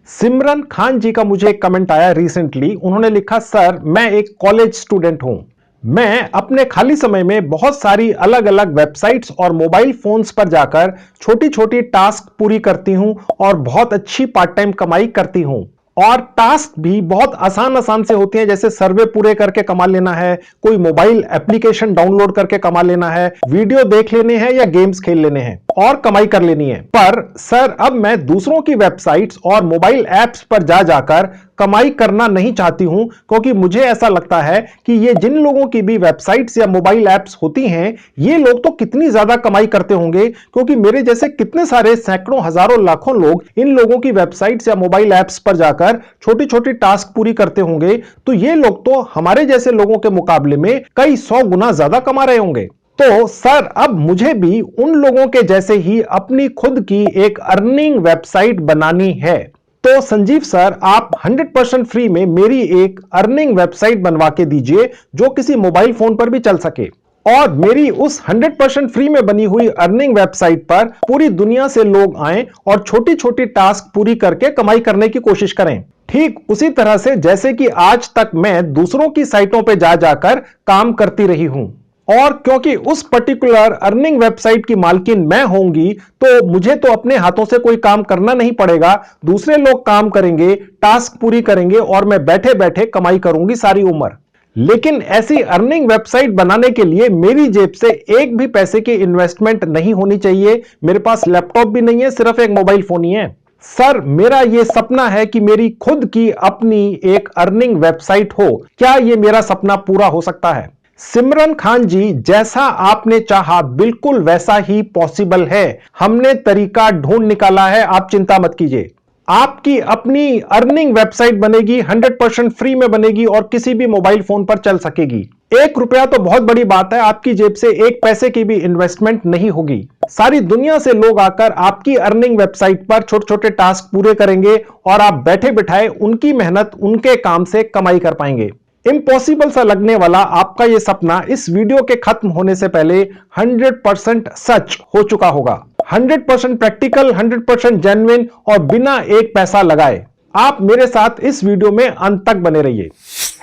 सिमरन खान जी का मुझे एक कमेंट आया रिसेंटली। उन्होंने लिखा, सर मैं एक कॉलेज स्टूडेंट हूं। मैं अपने खाली समय में बहुत सारी अलग अलग वेबसाइट्स और मोबाइल फोन्स पर जाकर छोटी छोटी टास्क पूरी करती हूं और बहुत अच्छी पार्ट टाइम कमाई करती हूं। और टास्क भी बहुत आसान आसान से होते हैं, जैसे सर्वे पूरे करके कमा लेना है, कोई मोबाइल एप्लीकेशन डाउनलोड करके कमा लेना है, वीडियो देख लेने हैं या गेम्स खेल लेने हैं और कमाई कर लेनी है। पर सर अब मैं दूसरों की वेबसाइट्स और मोबाइल ऐप्स पर जाकर कमाई करना नहीं चाहती हूं, क्योंकि मुझे ऐसा लगता है कि ये जिन लोगों की भी वेबसाइट्स या मोबाइल ऐप्स होती हैं, ये लोग तो कितनी ज्यादा कमाई करते होंगे, क्योंकि मेरे जैसे कितने सारे सैकड़ों हजारों लाखों लोग इन लोगों की वेबसाइट्स या मोबाइल ऐप्स पर जाकर छोटी छोटी टास्क पूरी करते होंगे। तो ये लोग तो हमारे जैसे लोगों के मुकाबले में कई 100 गुना ज्यादा कमा रहे होंगे। तो सर अब मुझे भी उन लोगों के जैसे ही अपनी खुद की एक अर्निंग वेबसाइट बनानी है। तो संजीव सर, आप 100% फ्री में मेरी एक अर्निंग वेबसाइट बनवा के दीजिए जो किसी मोबाइल फोन पर भी चल सके। और मेरी उस 100% फ्री में बनी हुई अर्निंग वेबसाइट पर पूरी दुनिया से लोग आएं और छोटी छोटी टास्क पूरी करके कमाई करने की कोशिश करें। ठीक उसी तरह से जैसे कि आज तक मैं दूसरों की साइटों पर जाकर काम करती रही हूं। और क्योंकि उस पर्टिकुलर अर्निंग वेबसाइट की मालकिन मैं होंगी, तो मुझे तो अपने हाथों से कोई काम करना नहीं पड़ेगा, दूसरे लोग काम करेंगे, टास्क पूरी करेंगे और मैं बैठे बैठे कमाई करूंगी सारी उम्र। लेकिन ऐसी अर्निंग वेबसाइट बनाने के लिए मेरी जेब से एक भी पैसे की इन्वेस्टमेंट नहीं होनी चाहिए। मेरे पास लैपटॉप भी नहीं है, सिर्फ एक मोबाइल फोन ही है। सर मेरा यह सपना है कि मेरी खुद की अपनी एक अर्निंग वेबसाइट हो। क्या यह मेरा सपना पूरा हो सकता है? सिमरन खान जी, जैसा आपने चाहा बिल्कुल वैसा ही पॉसिबल है। हमने तरीका ढूंढ निकाला है, आप चिंता मत कीजिए। आपकी अपनी अर्निंग वेबसाइट बनेगी, 100% फ्री में बनेगी और किसी भी मोबाइल फोन पर चल सकेगी। 1 रुपया तो बहुत बड़ी बात है, आपकी जेब से 1 पैसे की भी इन्वेस्टमेंट नहीं होगी। सारी दुनिया से लोग आकर आपकी अर्निंग वेबसाइट पर छोटे छोटे टास्क पूरे करेंगे और आप बैठे बिठाए उनकी मेहनत, उनके काम से कमाई कर पाएंगे। इम्पॉसिबल सा लगने वाला आपका यह सपना इस वीडियो के खत्म होने से पहले 100% सच हो चुका होगा। 100% प्रैक्टिकल, 100% जेन्युइन और बिना एक पैसा लगाए। आप मेरे साथ इस वीडियो में अंत तक बने रहिए।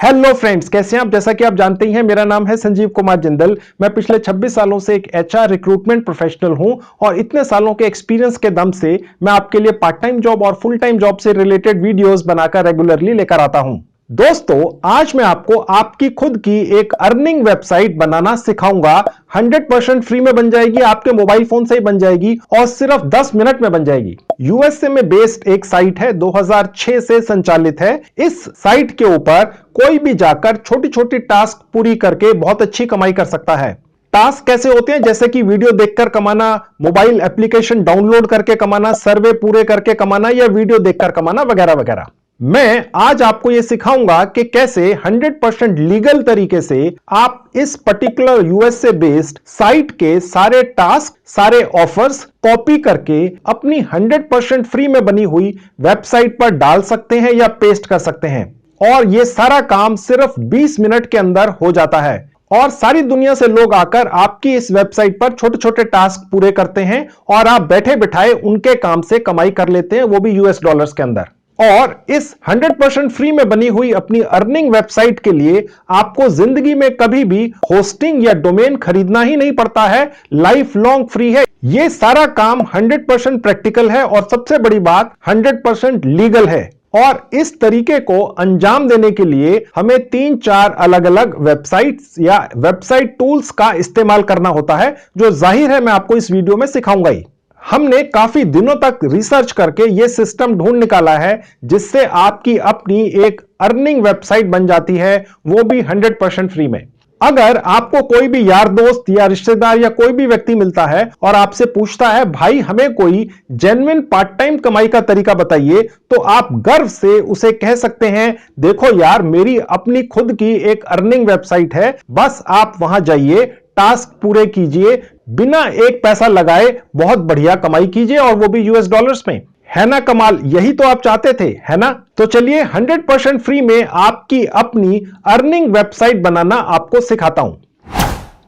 हेलो फ्रेंड्स, कैसे हैं आप? जैसा कि आप जानते ही हैं, मेरा नाम है संजीव कुमार जिंदल। मैं पिछले 26 सालों से एक एचआर रिक्रूटमेंट प्रोफेशनल हूं और इतने सालों के एक्सपीरियंस के दम से मैं आपके लिए पार्ट टाइम जॉब और फुल टाइम जॉब से रिलेटेड वीडियोस बनाकर रेगुलरली लेकर आता हूं। दोस्तों, आज मैं आपको आपकी खुद की एक अर्निंग वेबसाइट बनाना सिखाऊंगा। 100% फ्री में बन जाएगी, आपके मोबाइल फोन से ही बन जाएगी और सिर्फ 10 मिनट में बन जाएगी। यूएसए में बेस्ड एक साइट है, 2006 से संचालित है। इस साइट के ऊपर कोई भी जाकर छोटी छोटी टास्क पूरी करके बहुत अच्छी कमाई कर सकता है। टास्क कैसे होते हैं? जैसे कि वीडियो देखकर कमाना, मोबाइल एप्लीकेशन डाउनलोड करके कमाना, सर्वे पूरे करके कमाना या वीडियो देखकर कमाना वगैरह वगैरह। मैं आज आपको यह सिखाऊंगा कि कैसे 100% लीगल तरीके से आप इस पर्टिकुलर यूएसए बेस्ड साइट के सारे टास्क, सारे ऑफर्स कॉपी करके अपनी 100% फ्री में बनी हुई वेबसाइट पर डाल सकते हैं या पेस्ट कर सकते हैं। और यह सारा काम सिर्फ 20 मिनट के अंदर हो जाता है और सारी दुनिया से लोग आकर आपकी इस वेबसाइट पर छोटे छोटे टास्क पूरे करते हैं और आप बैठे बिठाए उनके काम से कमाई कर लेते हैं, वो भी यूएस डॉलर्स के अंदर। और इस 100% फ्री में बनी हुई अपनी अर्निंग वेबसाइट के लिए आपको जिंदगी में कभी भी होस्टिंग या डोमेन खरीदना ही नहीं पड़ता है, लाइफ लॉन्ग फ्री है। यह सारा काम 100% प्रैक्टिकल है और सबसे बड़ी बात 100% लीगल है। और इस तरीके को अंजाम देने के लिए हमें 3-4 अलग अलग वेबसाइट्स या वेबसाइट टूल्स का इस्तेमाल करना होता है, जो जाहिर है मैं आपको इस वीडियो में सिखाऊंगा ही। हमने काफी दिनों तक रिसर्च करके यह सिस्टम ढूंढ निकाला है जिससे आपकी अपनी एक अर्निंग वेबसाइट बन जाती है, वो भी 100% फ्री में। अगर आपको कोई भी यार दोस्त या रिश्तेदार या कोई भी व्यक्ति मिलता है और आपसे पूछता है, भाई हमें कोई जेन्युइन पार्ट टाइम कमाई का तरीका बताइए, तो आप गर्व से उसे कह सकते हैं, देखो यार मेरी अपनी खुद की एक अर्निंग वेबसाइट है, बस आप वहां जाइए, टास्क पूरे कीजिए, बिना एक पैसा लगाए बहुत बढ़िया कमाई कीजिए और वो भी यूएस डॉलर्स में। है ना कमाल? यही तो आप चाहते थे, है ना? तो चलिए 100% फ्री में आपकी अपनी अर्निंग वेबसाइट बनाना आपको सिखाता हूं।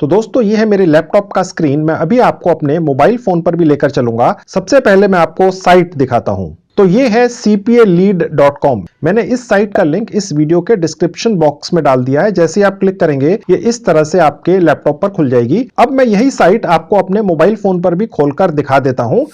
तो दोस्तों, ये है मेरे लैपटॉप का स्क्रीन। मैं अभी आपको अपने मोबाइल फोन पर भी लेकर चलूंगा। सबसे पहले मैं आपको साइट दिखाता हूं। तो ये है cpalead.com। मैंने इस साइट का लिंक इस वीडियो के डिस्क्रिप्शन बॉक्स में डाल दिया है। जैसे ही आप क्लिक करेंगे ये इस तरह से आपके लैपटॉप पर खुल जाएगी। अब मैं यही साइट आपको अपने मोबाइल फोन पर भी खोलकर दिखा देता हूं।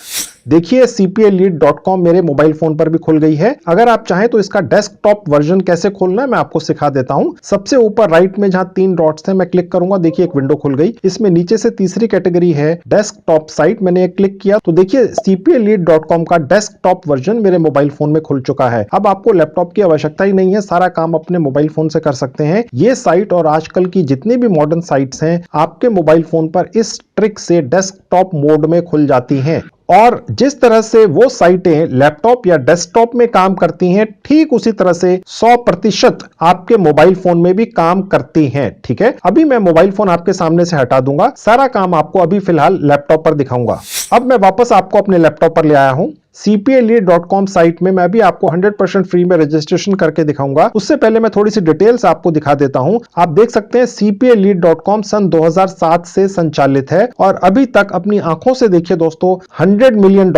देखिए cpalead.com मेरे मोबाइल फोन पर भी खुल गई है। अगर आप चाहें तो इसका डेस्कटॉप वर्जन कैसे खोलना है मैं आपको सिखा देता हूं। सबसे ऊपर राइट में जहां 3 डॉट्स हैं मैं क्लिक करूंगा, देखिए एक विंडो खुल गई। इसमें नीचे से तीसरी कैटेगरी है डेस्कटॉप साइट, मैंने क्लिक किया तो देखिए cpalead.com का डेस्कटॉप वर्जन मेरे मोबाइल फोन में खुल चुका है। अब आपको लैपटॉप की आवश्यकता ही नहीं है, सारा काम अपने मोबाइल फोन से कर सकते हैं। ये साइट और आजकल की जितनी भी मॉडर्न साइट्स हैं आपके मोबाइल फोन पर इस ट्रिक से डेस्कटॉप मोड में खुल जाती हैं। और जिस तरह से वो साइटें लैपटॉप या डेस्कटॉप में काम करती हैं ठीक उसी तरह से 100% आपके मोबाइल फोन में भी काम करती हैं। ठीक है, अभी मैं मोबाइल फोन आपके सामने से हटा दूंगा, सारा काम आपको अभी फिलहाल लैपटॉप पर दिखाऊंगा। अब मैं वापस आपको अपने लैपटॉप पर ले आया हूं। cpalead.com साइट में मैं भी आपको 100% फ्री में रजिस्ट्रेशन करके दिखाऊंगा। उससे पहले मैं थोड़ी सी डिटेल्स आपको दिखा देता हूं। आप देख सकते हैं cpalead.com सन 2007 से संचालित है और अभी तक अपनी आंखों से देखिए दोस्तों $100 मिलियन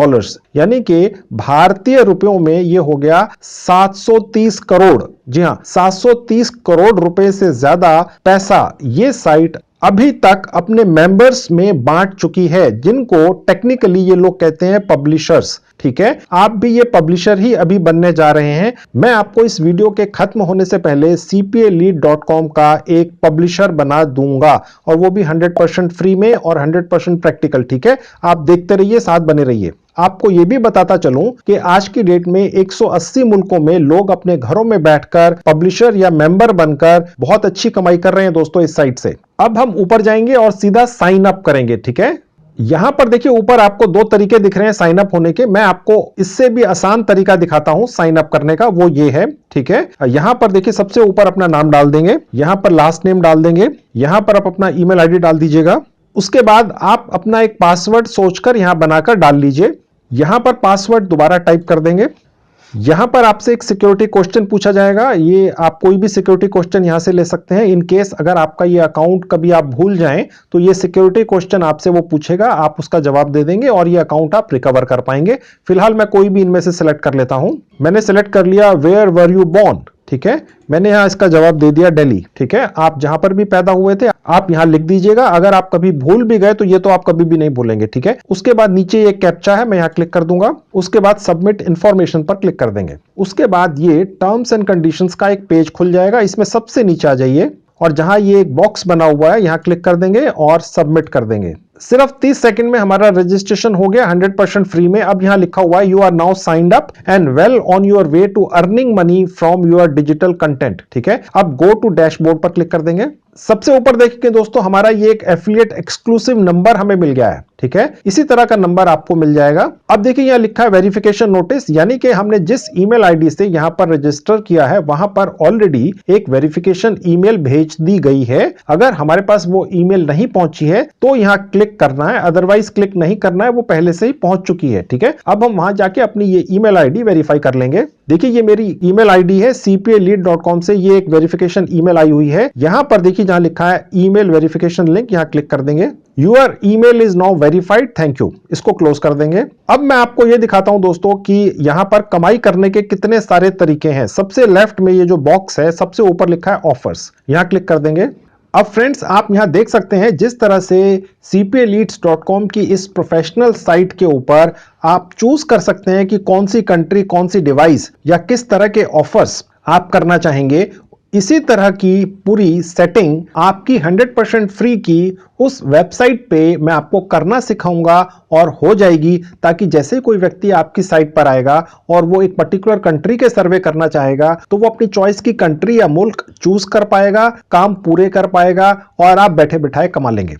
यानी कि भारतीय रुपयों में ये हो गया 730 करोड़। जी हां, 730 करोड़ रुपए से ज्यादा पैसा ये साइट अभी तक अपने मेंबर्स में बांट चुकी है, जिनको टेक्निकली ये लोग कहते हैं पब्लिशर्स। ठीक है, आप भी ये पब्लिशर ही अभी बनने जा रहे हैं। मैं आपको इस वीडियो के खत्म होने से पहले cpalead.com का एक पब्लिशर बना दूंगा और वो भी 100% फ्री में और 100% प्रैक्टिकल। ठीक है, आप देखते रहिए, साथ बने रहिए। आपको यह भी बताता चलूं कि आज की डेट में 180 मुल्कों में लोग अपने घरों में बैठकर पब्लिशर या मेंबर बनकर बहुत अच्छी कमाई कर रहे हैं दोस्तों इस साइट से। अब हम ऊपर जाएंगे और सीधा साइन अप करेंगे। ठीक है, यहां पर देखिए ऊपर आपको 2 तरीके दिख रहे हैं साइन अप होने के। मैं आपको इससे भी आसान तरीका दिखाता हूं साइन अप करने का, वो ये है। ठीक है, यहां पर देखिए सबसे ऊपर अपना नाम डाल देंगे, यहां पर लास्ट नेम डाल देंगे, यहां पर आप अपना ईमेल आईडी डाल दीजिएगा। उसके बाद आप अपना एक पासवर्ड सोचकर यहां बनाकर डाल लीजिए। यहां पर पासवर्ड दोबारा टाइप कर देंगे। यहां पर आपसे एक सिक्योरिटी क्वेश्चन पूछा जाएगा, ये आप कोई भी सिक्योरिटी क्वेश्चन यहां से ले सकते हैं। इन केस अगर आपका ये अकाउंट कभी आप भूल जाएं तो ये सिक्योरिटी क्वेश्चन आपसे वो पूछेगा, आप उसका जवाब दे देंगे और ये अकाउंट आप रिकवर कर पाएंगे। फिलहाल मैं कोई भी इनमें से सिलेक्ट कर लेता हूं। मैंने सिलेक्ट कर लिया वेयर वर यू बोर्न। ठीक है, मैंने यहां इसका जवाब दे दिया दिल्ली। ठीक है, आप जहां पर भी पैदा हुए थे आप यहां लिख दीजिएगा। अगर आप कभी भूल भी गए तो ये तो आप कभी भी नहीं भूलेंगे। ठीक है, उसके बाद नीचे एक कैप्चा है, मैं यहां क्लिक कर दूंगा। उसके बाद सबमिट इंफॉर्मेशन पर क्लिक कर देंगे। उसके बाद ये टर्म्स एंड कंडीशंस का एक पेज खुल जाएगा। इसमें सबसे नीचे आ जाइए और जहां ये एक बॉक्स बना हुआ है यहां क्लिक कर देंगे और सबमिट कर देंगे। सिर्फ 30 सेकंड में हमारा रजिस्ट्रेशन हो गया 100% फ्री में। अब यहां लिखा हुआ है you are now signed up and well on your way to earning money from your digital content. ठीक है, अब गो टू डैशबोर्ड पर क्लिक कर देंगे। सबसे ऊपर देखिए दोस्तों हमारा ये एक एफिलिएट एक्सक्लूसिव नंबर हमें मिल गया है। ठीक है, इसी तरह का नंबर आपको मिल जाएगा। अब देखिए यहां लिखा है वेरिफिकेशन नोटिस, यानी कि हमने जिस ईमेल आईडी से यहां पर रजिस्टर किया है वहां पर ऑलरेडी एक वेरिफिकेशन ईमेल भेज दी गई है। अगर हमारे पास वो ईमेल नहीं पहुंची है तो यहां क्लिक करना है, अदरवाइज क्लिक नहीं करना है, वो पहले से ही पहुंच चुकी है। ठीक है, अब हम वहां जाके अपनी ये ईमेल आईडी वेरीफाई कर लेंगे। देखिए ये मेरी ईमेल आईडी है, cpalead.com से ये एक वेरिफिकेशन ईमेल आई हुई है। यहां पर देखिए जहां लिखा है ईमेल वेरिफिकेशन लिंक, यहां क्लिक कर देंगे। Your email is now verified, thank you, इसको क्लोज कर देंगे। अब मैं आपको यह दिखाता हूं दोस्तों कि यहां पर कमाई करने के कितने सारे तरीके हैं। सबसे लेफ्ट में ये जो बॉक्स है सबसे ऊपर लिखा है ऑफर्स, यहां क्लिक कर देंगे। अब फ्रेंड्स आप यहां देख सकते हैं जिस तरह से cpaleads.com की इस प्रोफेशनल साइट के ऊपर आप चूज कर सकते हैं कि कौन सी कंट्री, कौन सी डिवाइस या किस तरह के ऑफर्स आप करना चाहेंगे। इसी तरह की पूरी सेटिंग आपकी 100% फ्री की उस वेबसाइट पे मैं आपको करना सिखाऊंगा और हो जाएगी, ताकि जैसे कोई व्यक्ति आपकी साइट पर आएगा और वो एक पर्टिकुलर कंट्री के सर्वे करना चाहेगा तो वो अपनी चॉइस की कंट्री या मुल्क चूज कर पाएगा, काम पूरे कर पाएगा और आप बैठे बिठाए कमा लेंगे।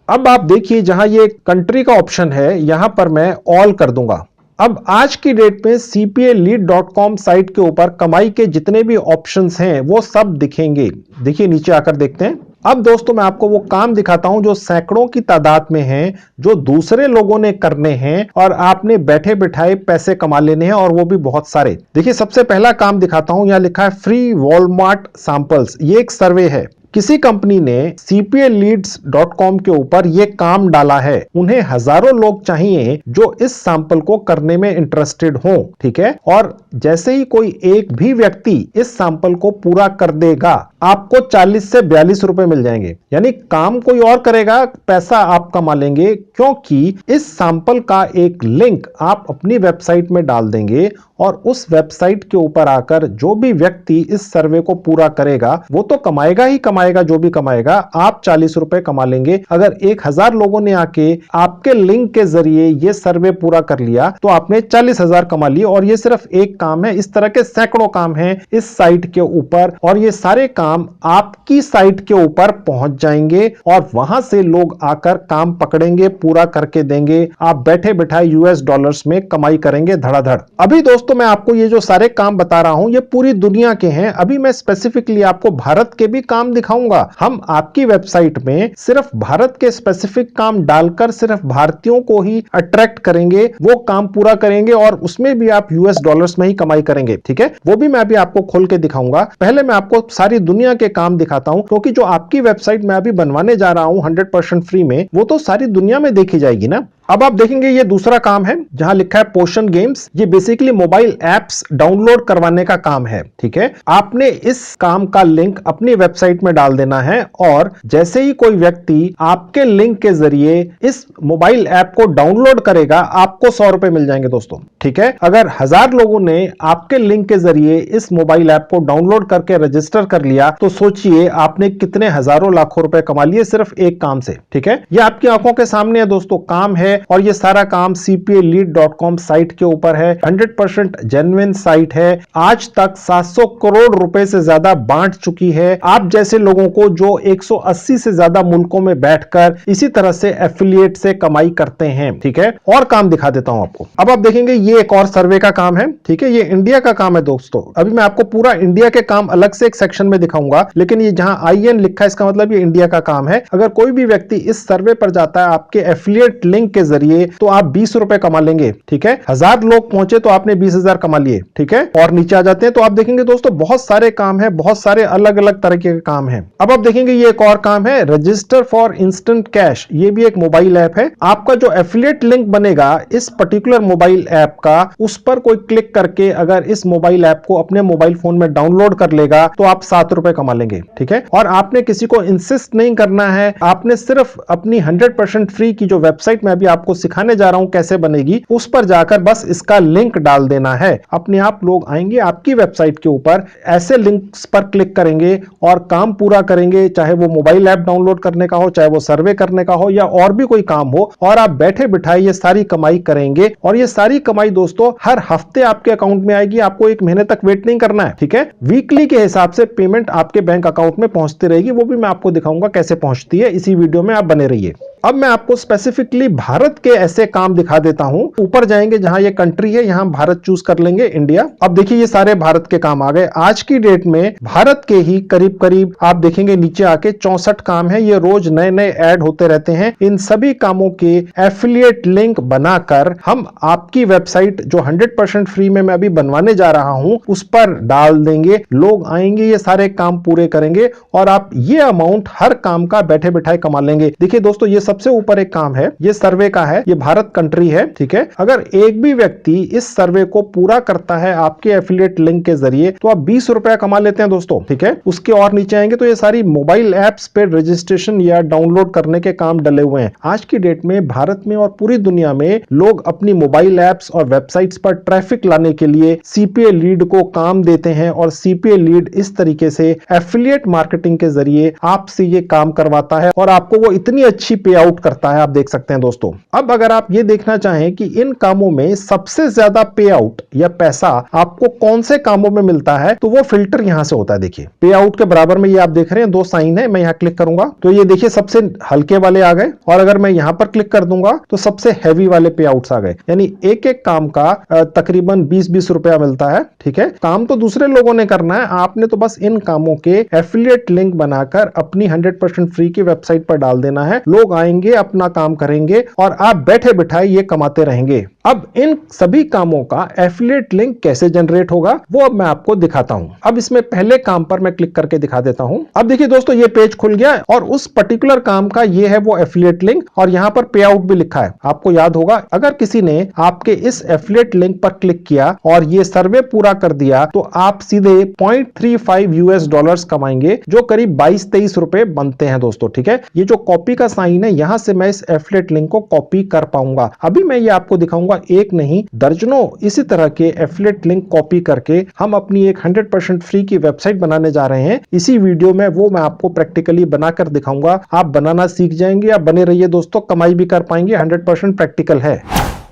अब आप देखिए जहां ये कंट्री का ऑप्शन है यहां पर मैं ऑल कर दूंगा। अब आज की डेट में cpalead.com साइट के ऊपर कमाई के जितने भी ऑप्शंस हैं वो सब दिखेंगे। देखिए नीचे आकर देखते हैं। अब दोस्तों मैं आपको वो काम दिखाता हूं जो सैकड़ों की तादाद में हैं, जो दूसरे लोगों ने करने हैं और आपने बैठे बिठाए पैसे कमा लेने हैं, और वो भी बहुत सारे। देखिए सबसे पहला काम दिखाता हूं, यहां लिखा है फ्री वॉलमार्ट सैंपल्स। ये एक सर्वे है। किसी कंपनी ने cpaleads.com के ऊपर ये काम डाला है। उन्हें हजारों लोग चाहिए जो इस सैंपल को करने में इंटरेस्टेड हो, ठीक है। और जैसे ही कोई एक भी व्यक्ति इस सैंपल को पूरा कर देगा, आपको 40 से 42 रुपए मिल जाएंगे। यानी काम कोई और करेगा, पैसा आप कमा लेंगे, क्योंकि इस सैंपल का एक लिंक आप अपनी वेबसाइट में डाल देंगे और उस वेबसाइट के ऊपर आकर जो भी व्यक्ति इस सर्वे को पूरा करेगा वो तो कमाएगा ही कमाएगा, जो भी कमाएगा। आप 40 रुपए कमा लेंगे। अगर 1000 लोगों ने आके आपके लिंक के जरिए ये सर्वे पूरा कर लिया तो आपने 40,000 कमा लिए। और ये सिर्फ एक काम है, इस तरह के सैकड़ों काम हैं इस साइट के ऊपर, और ये सारे काम आपकी साइट के ऊपर पहुंच जाएंगे और वहां से लोग आकर काम पकड़ेंगे, पूरा करके देंगे। आप बैठे बैठाए यूएस डॉलर्स में कमाई करेंगे धड़ाधड़। अभी दोस्तों मैं आपको ये जो सारे काम बता रहा हूं ये पूरी दुनिया के हैं। अभी मैं स्पेसिफिकली आपको भारत के भी काम दिखाऊंगा। हम आपकी वेबसाइट में सिर्फ भारत के स्पेसिफिक काम डालकर सिर्फ भारतीयों को ही अट्रैक्ट करेंगे, वो काम पूरा करेंगे और उसमें भी आप यूएस डॉलर्स में ही कमाई करेंगे, ठीक है। वो भी मैं अभी आपको खोल के दिखाऊंगा। पहले मैं आपको सारी दुनिया के काम दिखाता हूं, क्योंकि जो आपकी वेबसाइट मैं अभी बनवाने जा रहा हूं 100% फ्री में, वो तो सारी दुनिया में देखी जाएगी ना। अब आप देखेंगे ये दूसरा काम है जहां लिखा है पोशन गेम्स। ये बेसिकली मोबाइल एप्स डाउनलोड करवाने का काम है, ठीक है। आपने इस काम का लिंक अपनी वेबसाइट में डाल देना है और जैसे ही कोई व्यक्ति आपके लिंक के जरिए इस मोबाइल ऐप को डाउनलोड करेगा, आपको 100 रुपए मिल जाएंगे दोस्तों, ठीक है। अगर 1000 लोगों ने आपके लिंक के जरिए इस मोबाइल ऐप को डाउनलोड करके रजिस्टर कर लिया तो सोचिए आपने कितने हजारों लाखों रुपए कमा लिए सिर्फ एक काम से, ठीक है। ये आपकी आंखों के सामने है दोस्तों, काम है। और ये सारा काम cpalead.com साइट के ऊपर है। 100% जेन्युइन साइट है। आज तक 700 करोड़ रुपए से ज्यादा बांट चुकी है आप जैसे लोगों को जो 180 से ज्यादा मुल्कों में बैठकर इसी तरह से एफिलिएट से कमाई करते हैं, ठीक है। और काम दिखा देता हूं आपको। अब आप देखेंगे ये एक और सर्वे का काम है, ठीक है। ये इंडिया का काम है दोस्तों। अभी मैं आपको पूरा इंडिया के काम अलग से एक सेक्शन में दिखाऊंगा, लेकिन ये जहां IN लिखा है इसका मतलब ये इंडिया का काम है। अगर कोई भी व्यक्ति इस सर्वे पर जाता है आपके एफिलिएट लिंक के जरिए तो आप 20 रुपए कमा लेंगे, ठीक है। 1000 लोग पहुंचे तो आपने 20,000 कमा लिए, ठीक है। और नीचे आ जाते हैं तो आप देखेंगे दोस्तों बहुत सारे काम है, बहुत सारे अलग अलग तरह के काम है। अब आप देखेंगे ये एक और काम है रजिस्टर फॉर इंस्टेंट कैश। ये भी एक मोबाइल ऐप है। आपका जो एफिलिएट लिंक बनेगा इस पर्टिकुलर मोबाइल ऐप का, उस पर कोई क्लिक करके अगर इस मोबाइल ऐप को अपने मोबाइल फोन में डाउनलोड कर लेगा तो आप 7 रुपए कमा लेंगे, ठीक है। और आपने किसी को इंसिस्ट नहीं करना है, आपने सिर्फ अपनी 100% फ्री की जो वेबसाइट में अभी आपको सिखाने जा रहा हूं कैसे बनेगी, उस पर जाकर बस इसका लिंक डाल देना है। अपने आप लोग आएंगे आपकी वेबसाइट के ऊपर, ऐसे लिंक्स पर क्लिक करेंगे और काम पूरा करेंगे, चाहे वो मोबाइल ऐप डाउनलोड करने का हो, चाहे वो सर्वे करने का हो या और भी कोई काम हो। और आप बैठे बिठाए ये सारी कमाई करेंगे और ये सारी कमाई दोस्तों हर हफ्ते आपके अकाउंट में आएगी। आपको एक महीने तक वेट नहीं करना है, ठीक है। वीकली के हिसाब से पेमेंट आपके बैंक अकाउंट में पहुंचती रहेगी। वो भी मैं आपको दिखाऊंगा कैसे पहुंचती है। इसी वीडियो में आप बने रहिए। अब मैं आपको स्पेसिफिकली भारत के ऐसे काम दिखा देता हूं। ऊपर जाएंगे जहां ये कंट्री है, यहां भारत चूज कर लेंगे, इंडिया। अब देखिए ये सारे भारत के काम आ गए। आज की डेट में भारत के ही करीब करीब आप देखेंगे नीचे आके 64 काम है। ये रोज नए नए ऐड होते रहते हैं। इन सभी कामों के एफिलिएट लिंक बनाकर हम आपकी वेबसाइट जो 100% फ्री में मैं अभी बनवाने जा रहा हूं उस पर डाल देंगे। लोग आएंगे, ये सारे काम पूरे करेंगे और आप ये अमाउंट हर काम का बैठे बिठाए कमा लेंगे। देखिए दोस्तों ये सबसे ऊपर एक काम है, ये सर्वे का है, ये भारत कंट्री है, ठीक है। अगर एक भी व्यक्ति इस सर्वे को पूरा करता है आपके एफिलिएट लिंक के जरिए तो आप 20 रुपया कमा लेते हैं दोस्तों, ठीक है। उसके और नीचे आएंगे तो ये सारी मोबाइल एप्स पे रजिस्ट्रेशन या डाउनलोड करने के काम डले हुए हैं। आज की डेट में भारत में और पूरी दुनिया में लोग अपनी मोबाइल एप्स और वेबसाइट्स पर ट्रैफिक लाने के लिए CPA को काम देते हैं और CPA इस तरीके से एफिलिएट मार्केटिंग के जरिए आपसे ये काम करवाता है और आपको वो इतनी अच्छी पे आउट करता है, आप देख सकते हैं दोस्तों। अब अगर आप ये देखना चाहें कि इन कामों में सबसे ज्यादा पे आउट या पैसा आपको कौन से कामों में मिलता है तो वो फिल्टर यहां से होता है। देखिए पे आउट के बराबर में ये आप देख रहे हैं 2 साइन है। मैं यहां क्लिक करूंगा तो ये देखिए सबसे हल्के वाले आ गए और अगर मैं यहां पर क्लिक कर दूंगा तो सबसे हैवी वाले पे आउट्स आ गए। यानी एक एक काम का तकरीबन 20-20 रुपया मिलता है, ठीक है। काम तो दूसरे लोगों ने करना है, आपने तो बस इन कामों के एफिलिएट लिंक बनाकर अपनी 100% फ्री की वेबसाइट पर डाल देना है। लोग आएंगे, अपना काम करेंगे और और आप बैठे बिठाए ये कमाते रहेंगे। अब इन सभी कामों का एफिलिएट लिंक कैसे जनरेट होगा वो अब मैं आपको दिखाता हूं। अब इसमें पहले काम पर मैं क्लिक करके दिखा देता हूं। अब देखिए दोस्तों, ये पेज खुल गया और उस पर्टिकुलर काम का ये है वो एफिलिएट लिंक, और यहां पर पे आउट भी लिखा है। आपको याद होगा, अगर किसी ने आपके इस एफिलिएट लिंक पर क्लिक किया और ये सर्वे पूरा कर दिया तो आप सीधे $0.35 कमाएंगे, जो करीब 22-23 रुपए बनते हैं दोस्तों। ठीक है, ये जो कॉपी का साइन है, यहां से मैं इस एफिलिएट लिंक को कॉपी कर पाऊंगा। अभी मैं ये आपको दिखाऊंगा, एक नहीं दर्जनों इसी तरह के एफिलिएट लिंक कॉपी करके हम अपनी एक 100% फ्री की वेबसाइट बनाने जा रहे हैं। इसी वीडियो में वो मैं आपको प्रैक्टिकली बनाकर दिखाऊंगा। आप बनाना सीख जाएंगे, आप बने रहिए दोस्तों, कमाई भी कर पाएंगे, 100% प्रैक्टिकल है।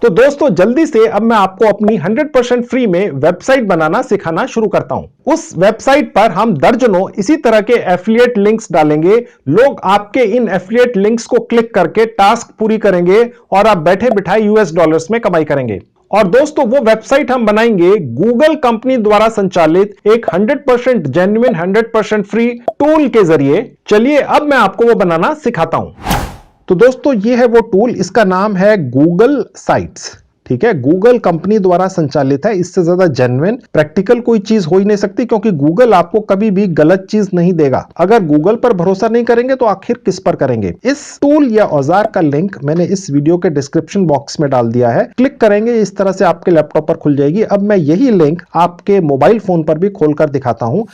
तो दोस्तों जल्दी से अब मैं आपको अपनी 100% फ्री में वेबसाइट बनाना सिखाना शुरू करता हूं। उस वेबसाइट पर हम दर्जनों इसी तरह के एफिलिएट लिंक्स डालेंगे। लोग आपके इन एफिलिएट लिंक्स को क्लिक करके टास्क पूरी करेंगे और आप बैठे बिठाए $US में कमाई करेंगे। और दोस्तों वो वेबसाइट हम बनाएंगे गूगल कंपनी द्वारा संचालित एक 100% जेन्युइन 100% फ्री टूल के जरिए। चलिए अब मैं आपको वो बनाना सिखाता हूं। तो दोस्तों ये है वो टूल, इसका नाम है गूगल साइट्स। ठीक है, गूगल कंपनी द्वारा संचालित है। इससे ज्यादा जेन्युइन प्रैक्टिकल कोई चीज हो ही नहीं सकती, क्योंकि गूगल आपको कभी भी गलत चीज नहीं देगा। अगर गूगल पर भरोसा नहीं करेंगे तो आखिर किस पर करेंगे। इस टूल या औजार का लिंक मैंने इस वीडियो के डिस्क्रिप्शन बॉक्स में डाल दिया है। क्लिक करेंगे, इस तरह से आपके लैपटॉप पर खुल जाएगी। अब मैं यही लिंक आपके मोबाइल फोन पर भी खोलकर दिखाता हूं।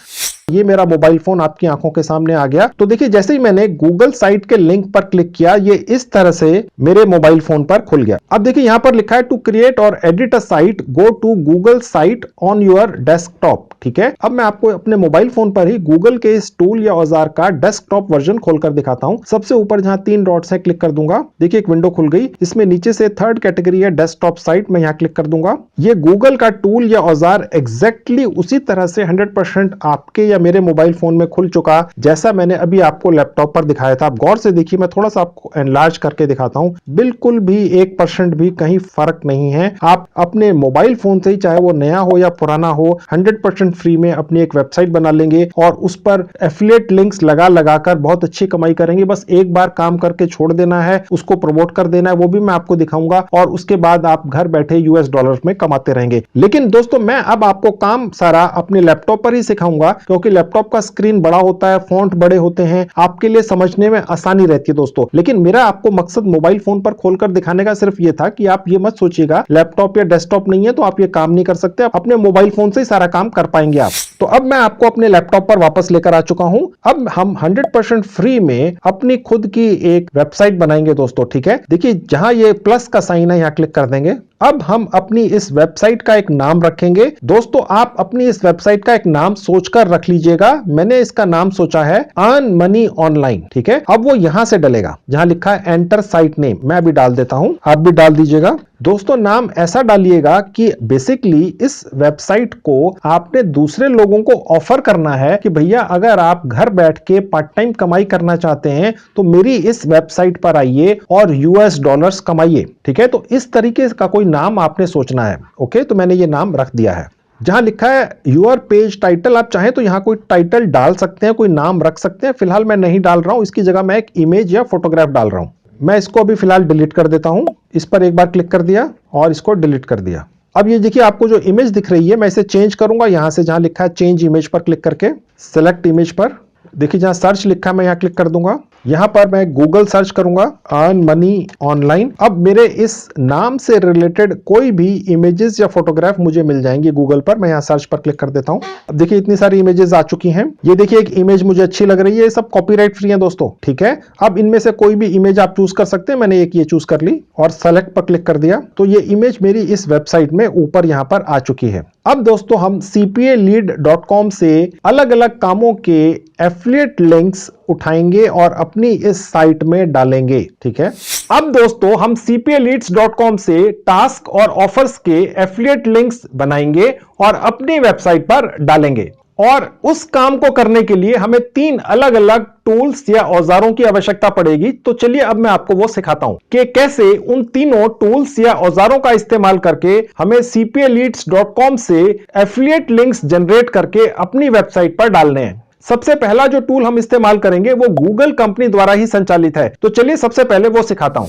ये मेरा मोबाइल फोन आपकी आंखों के सामने आ गया। तो देखिए, जैसे ही मैंने गूगल साइट के लिंक पर क्लिक किया, ये इस तरह से मेरे मोबाइल फोन पर खुल गया। अब देखिए यहां पर लिखा है टू क्रिएट और edit a site go to Google site on your desktop. ठीक है, अब मैं आपको अपने मोबाइल फोन पर ही गूगल के इस टूल या औजार का डेस्कटॉप वर्जन खोलकर दिखाता हूं। सबसे ऊपर जहां 3 डॉट्स है, क्लिक कर दूंगा। देखिए एक विंडो खुल गई। इसमें नीचे से 3rd कैटेगरी है डेस्कटॉप साइट, मैं यहां क्लिक कर दूंगा। ये गूगल का टूल या औजार एग्जैक्टली उसी तरह से 100% आपके या मेरे मोबाइल फोन में खुल चुका, जैसा मैंने अभी आपको लैपटॉप पर दिखाया था। आप गौर से देखिए, मैं थोड़ा सा आपको एनलार्ज करके दिखाता हूं। बिल्कुल भी 1% भी कहीं फर्क नहीं है। आप अपने मोबाइल फोन से ही, चाहे वो नया हो या पुराना हो, 100% फ्री में अपनी एक वेबसाइट बना लेंगे और उस पर एफिलिएट लिंक्स लगा लगाकर बहुत अच्छी कमाई करेंगे। बस एक बार काम करके छोड़ देना है, उसको प्रमोट कर देना है, वो भी मैं आपको दिखाऊंगा, और उसके बाद आप घर बैठे $US में कमाते रहेंगे। लेकिन दोस्तों मैं अब आपको काम सारा अपने लैपटॉप पर ही सिखाऊंगा, क्योंकि लैपटॉप का स्क्रीन बड़ा होता है, फॉन्ट बड़े होते हैं, आपके लिए समझने में आसानी रहती है दोस्तों। लेकिन मेरा आपको मकसद मोबाइल फोन पर खोलकर दिखाने का सिर्फ ये था कि आप ये मत सोचिएगा लैपटॉप या डेस्कटॉप नहीं है तो आप ये काम नहीं कर सकते। अपने मोबाइल फोन से ही सारा काम कर पाएंगे आप। तो अब मैं आपको अपने लैपटॉप पर वापस लेकर आ चुका हूं। अब हम 100% फ्री में अपनी खुद की एक वेबसाइट बनाएंगे दोस्तों। ठीक है, देखिए जहां ये प्लस का साइन है, यहां क्लिक कर देंगे। अब हम अपनी इस वेबसाइट का एक नाम रखेंगे। दोस्तों आप अपनी इस वेबसाइट का एक नाम सोचकर रख लीजिएगा। मैंने इसका नाम सोचा है अर्न मनी ऑनलाइन। ठीक है, अब वो यहां से डलेगा जहां लिखा है एंटर साइट नेम। मैं अभी डाल देता हूं, आप भी डाल दीजिएगा। दोस्तों नाम ऐसा डालिएगा कि बेसिकली इस वेबसाइट को आपने दूसरे लोगों को ऑफर करना है कि भैया अगर आप घर बैठ के पार्ट टाइम कमाई करना चाहते हैं तो मेरी इस वेबसाइट पर आइए और $US कमाइए। ठीक है, तो इस तरीके का कोई नाम आपने सोचना है। ओके, तो मैंने ये नाम रख दिया है। जहां लिखा है यूर पेज टाइटल, आप चाहें तो यहां कोई टाइटल डाल सकते हैं, कोई नाम रख सकते हैं। फिलहाल मैं नहीं डाल रहा हूं, इसकी जगह मैं एक इमेज या फोटोग्राफ डाल रहा हूं। मैं इसको अभी फिलहाल डिलीट कर देता हूं। इस पर एक बार क्लिक कर दिया और इसको डिलीट कर दिया। अब ये देखिए आपको जो इमेज दिख रही है, मैं इसे चेंज करूंगा। यहां से जहां लिखा है चेंज इमेज पर क्लिक करके सेलेक्ट इमेज पर, देखिए जहां सर्च लिखा है मैं यहां क्लिक कर दूंगा। यहां पर मैं गूगल सर्च करूंगा अर्न मनी ऑनलाइन। अब मेरे इस नाम से रिलेटेड कोई भी इमेजेस या फोटोग्राफ मुझे मिल जाएंगे गूगल पर। मैं यहां सर्च पर क्लिक कर देता हूं। अब देखिए इतनी सारी इमेजेस आ चुकी हैं। ये देखिए एक इमेज मुझे अच्छी लग रही है, ये सब कॉपीराइट फ्री है दोस्तों। ठीक है, अब इनमें से कोई भी इमेज आप चूज कर सकते हैं। मैंने एक ये चूज कर ली और सेलेक्ट पर क्लिक कर दिया, तो ये इमेज मेरी इस वेबसाइट में ऊपर यहां पर आ चुकी है। अब दोस्तों हम cpalead.com से अलग अलग कामों के एफिलिएट लिंक्स उठाएंगे और अपनी इस साइट में डालेंगे। ठीक है, अब दोस्तों हम cpaleads.com से टास्क और ऑफर्स के एफिलिएट लिंक्स बनाएंगे और अपनी वेबसाइट पर डालेंगे। और उस काम को करने के लिए हमें 3 अलग अलग टूल्स या औजारों की आवश्यकता पड़ेगी। तो चलिए अब मैं आपको वो सिखाता हूं कि कैसे उन तीनों टूल्स या औजारों का इस्तेमाल करके हमें cpaleads.com से एफिलिएट लिंक्स जनरेट करके अपनी वेबसाइट पर डालने हैं। सबसे पहला जो टूल हम इस्तेमाल करेंगे वो गूगल कंपनी द्वारा ही संचालित है। तो चलिए सबसे पहले वो सिखाता हूं।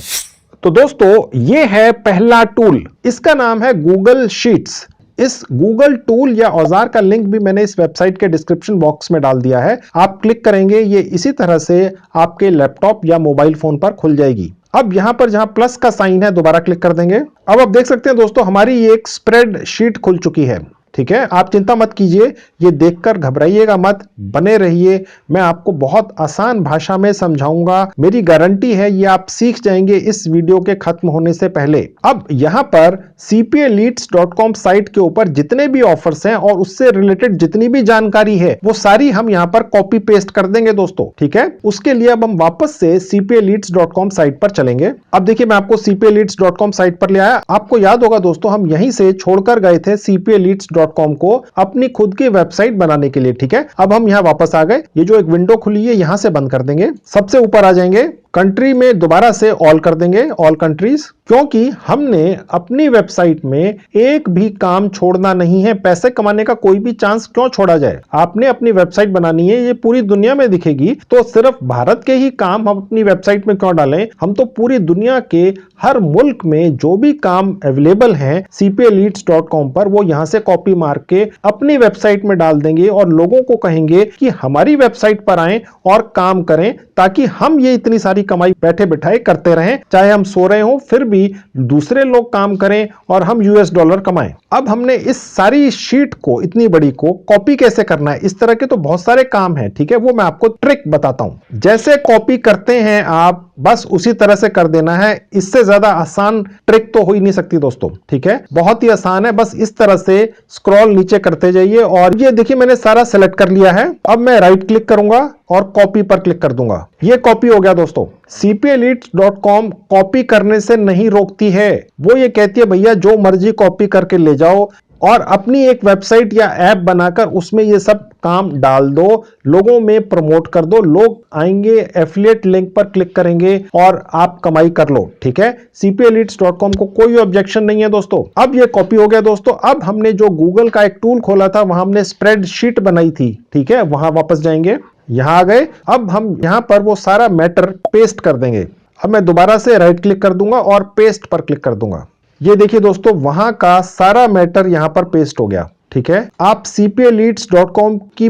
तो दोस्तों ये है पहला टूल, इसका नाम है गूगल शीट्स। इस गूगल टूल या औजार का लिंक भी मैंने इस वेबसाइट के डिस्क्रिप्शन बॉक्स में डाल दिया है। आप क्लिक करेंगे, ये इसी तरह से आपके लैपटॉप या मोबाइल फोन पर खुल जाएगी। अब यहां पर जहां प्लस का साइन है दोबारा क्लिक कर देंगे। अब आप देख सकते हैं दोस्तों हमारी ये एक स्प्रेड शीट खुल चुकी है। ठीक है, आप चिंता मत कीजिए, ये देखकर घबराइएगा मत, बने रहिए। मैं आपको बहुत आसान भाषा में समझाऊंगा, मेरी गारंटी है ये आप सीख जाएंगे इस वीडियो के खत्म होने से पहले। अब यहां पर cpaleads.com साइट के ऊपर जितने भी ऑफर्स हैं और उससे रिलेटेड जितनी भी जानकारी है वो सारी हम यहां पर कॉपी पेस्ट कर देंगे दोस्तों। ठीक है, उसके लिए अब हम वापस से cpaleads.com साइट पर चलेंगे। अब देखिए मैं आपको cpaleads.com साइट पर ले आया। आपको याद होगा दोस्तों हम यहीं से छोड़कर गए थे cpaleads.com को अपनी खुद की वेबसाइट बनाने के लिए। ठीक है, अब हम यहां वापस आ गए। ये जो एक विंडो खुली है यहां से बंद कर देंगे। सबसे ऊपर आ जाएंगे, कंट्री में दोबारा से ऑल कर देंगे, ऑल कंट्रीज, क्योंकि हमने अपनी वेबसाइट में एक भी काम छोड़ना नहीं है। पैसे कमाने का कोई भी चांस क्यों छोड़ा जाए। आपने अपनी वेबसाइट बनानी है, ये पूरी दुनिया में दिखेगी, तो सिर्फ भारत के ही काम हम अपनी वेबसाइट में क्यों डालें। हम तो पूरी दुनिया के हर मुल्क में जो भी काम अवेलेबल हैं cpaleads.com पर वो यहां से कॉपी मार के अपनी वेबसाइट में डाल देंगे और लोगों को कहेंगे कि हमारी वेबसाइट पर आएं और काम करें, ताकि हम ये इतनी सारी कमाई बैठे बिठाए करते रहें। चाहे हम सो रहे हो फिर भी दूसरे लोग काम करें और हम यूएस डॉलर कमाएं। अब हमने इस सारी शीट को, इतनी बड़ी को कॉपी कैसे करना है, इस तरह के तो बहुत सारे काम हैं। ठीक है, वो मैं आपको ट्रिक बताता हूं। जैसे कॉपी करते हैं आप बस उसी तरह से कर देना है। इससे ज्यादा आसान ट्रिक तो हो ही नहीं सकती दोस्तों। ठीक है, बहुत ही आसान है, बस इस तरह से स्क्रॉल नीचे करते जाइए। और ये देखिए मैंने सारा सेलेक्ट कर लिया है। अब मैं राइट क्लिक करूंगा और कॉपी पर क्लिक कर दूंगा। ये कॉपी हो गया दोस्तों। cpaleads.com कॉपी करने से नहीं रोकती है, वो ये कहती है भैया जो मर्जी कॉपी करके ले जाओ और अपनी एक वेबसाइट या ऐप बनाकर उसमें ये सब काम डाल दो, लोगों में प्रमोट कर दो, लोग आएंगे, एफिलिएट लिंक पर क्लिक करेंगे और आप कमाई कर लो। ठीक है, cpaleads.com को कोई ऑब्जेक्शन नहीं है दोस्तों। अब ये कॉपी हो गया दोस्तों। अब हमने जो गूगल का एक टूल खोला था वहां हमने स्प्रेडशीट बनाई थी। ठीक है, वहां वापस जाएंगे, यहां आ गए। अब हम यहां पर वो सारा मैटर पेस्ट कर देंगे। अब मैं दोबारा से राइट क्लिक कर दूंगा और पेस्ट पर क्लिक कर दूंगा। ये देखिए दोस्तों वहां का सारा मैटर यहां पर पेस्ट हो गया। ठीक है, आप cpaleads.com की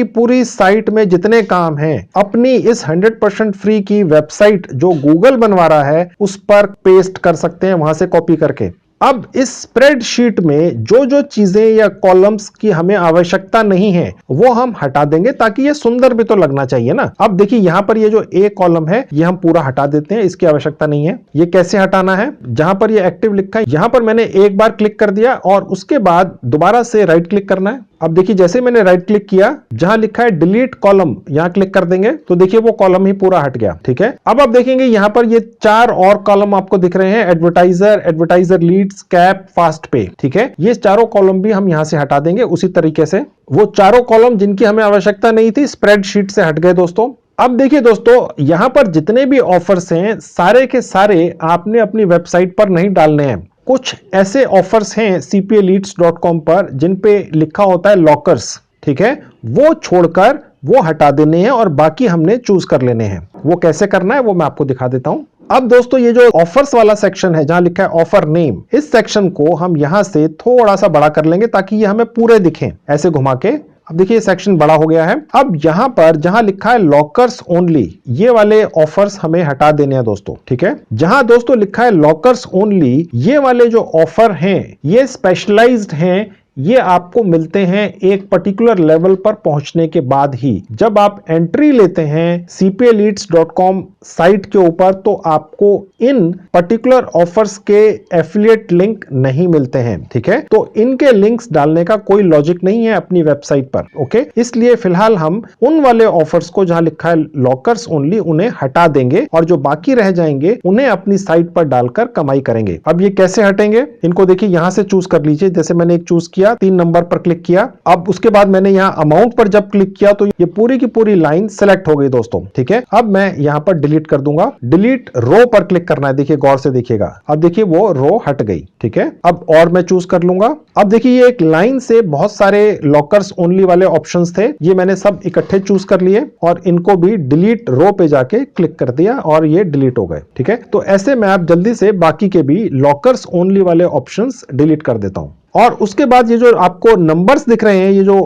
पूरी साइट में जितने काम हैं अपनी इस 100% फ्री की वेबसाइट जो गूगल बनवा रहा है उस पर पेस्ट कर सकते हैं, वहां से कॉपी करके। अब इस स्प्रेडशीट में जो जो चीजें या कॉलम्स की हमें आवश्यकता नहीं है वो हम हटा देंगे, ताकि ये सुंदर भी तो लगना चाहिए ना। अब देखिए यहां पर ये जो ए कॉलम है ये हम पूरा हटा देते हैं, इसकी आवश्यकता नहीं है। ये कैसे हटाना है, जहां पर ये एक्टिव लिखा है यहां पर मैंने एक बार क्लिक कर दिया और उसके बाद दोबारा से राइट क्लिक करना है। अब देखिए जैसे मैंने राइट क्लिक किया, जहां लिखा है डिलीट कॉलम यहां क्लिक कर देंगे तो देखिए वो कॉलम ही पूरा हट गया। ठीक है, अब आप देखेंगे यहां पर ये 4 और कॉलम आपको दिख रहे हैं, एडवर्टाइजर लीड्स, कैप, फास्ट पे। ठीक है, ये चारों कॉलम भी हम यहां से हटा देंगे उसी तरीके से। वो चारों कॉलम जिनकी हमें आवश्यकता नहीं थी स्प्रेडशीट से हट गए दोस्तों। अब देखिए दोस्तों यहां पर जितने भी ऑफर्स हैं सारे के सारे आपने अपनी वेबसाइट पर नहीं डालने हैं। कुछ ऐसे ऑफर्स हैं cpaleads.com पर जिन पे लिखा होता है लॉकर्स। ठीक है, वो छोड़कर वो हटा देने हैं और बाकी हमने चूज कर लेने हैं। वो कैसे करना है वो मैं आपको दिखा देता हूं। अब दोस्तों ये जो ऑफर्स वाला सेक्शन है जहां लिखा है ऑफर नेम, इस सेक्शन को हम यहां से थोड़ा सा बड़ा कर लेंगे ताकि ये हमें पूरे दिखें, ऐसे घुमा के। अब देखिए सेक्शन बड़ा हो गया है। अब यहां पर जहां लिखा है लॉकर्स ओनली, ये वाले ऑफर्स हमें हटा देने हैं दोस्तों। ठीक है, जहां दोस्तों लिखा है लॉकर्स ओनली, ये वाले जो ऑफर हैं ये स्पेशलाइज्ड हैं, ये आपको मिलते हैं एक पर्टिकुलर लेवल पर पहुंचने के बाद ही। जब आप एंट्री लेते हैं cpaleads.com साइट के ऊपर तो आपको इन पर्टिकुलर ऑफर्स के एफिलिएट लिंक नहीं मिलते हैं। ठीक है, तो इनके लिंक्स डालने का कोई लॉजिक नहीं है अपनी वेबसाइट पर। ओके, इसलिए फिलहाल हम उन वाले ऑफर्स को जहां लिखा है लॉकर्स ओनली उन्हें हटा देंगे और जो बाकी रह जाएंगे उन्हें अपनी साइट पर डालकर कमाई करेंगे। अब ये कैसे हटेंगे, इनको देखिए यहां से चूज कर लीजिए। जैसे मैंने एक चूज किया, किया, 3 नंबर पर क्लिक किया। अब उसके बाद मैंने यहाँ अमाउंट पर जब क्लिक किया तो ये पूरी की पूरी लाइन सेलेक्ट हो गई दोस्तों। ठीक है, अब मैं यहाँ पर डिलीट कर दूंगा। डिलीट रो पर क्लिक करना है, देखिए गौर से देखिएगा। अब देखिए वो रो हट गई। ठीक है, अब और मैं चूज कर लूंगा। अब देखिए ये एक लाइन से बहुत सारे लॉकर्स ओनली वाले ऑप्शंस थे, ये मैंने सब इकट्ठे चूज कर लिए और इनको भी डिलीट रो पे जाके क्लिक कर दिया और ये डिलीट हो गए। ठीक है, तो ऐसे मैं आप जल्दी से बाकी के भी लॉकर्स ओनली वाले ऑप्शंस डिलीट कर देता हूं। और उसके बाद ये जो आपको नंबर्स दिख रहे हैं, ये जो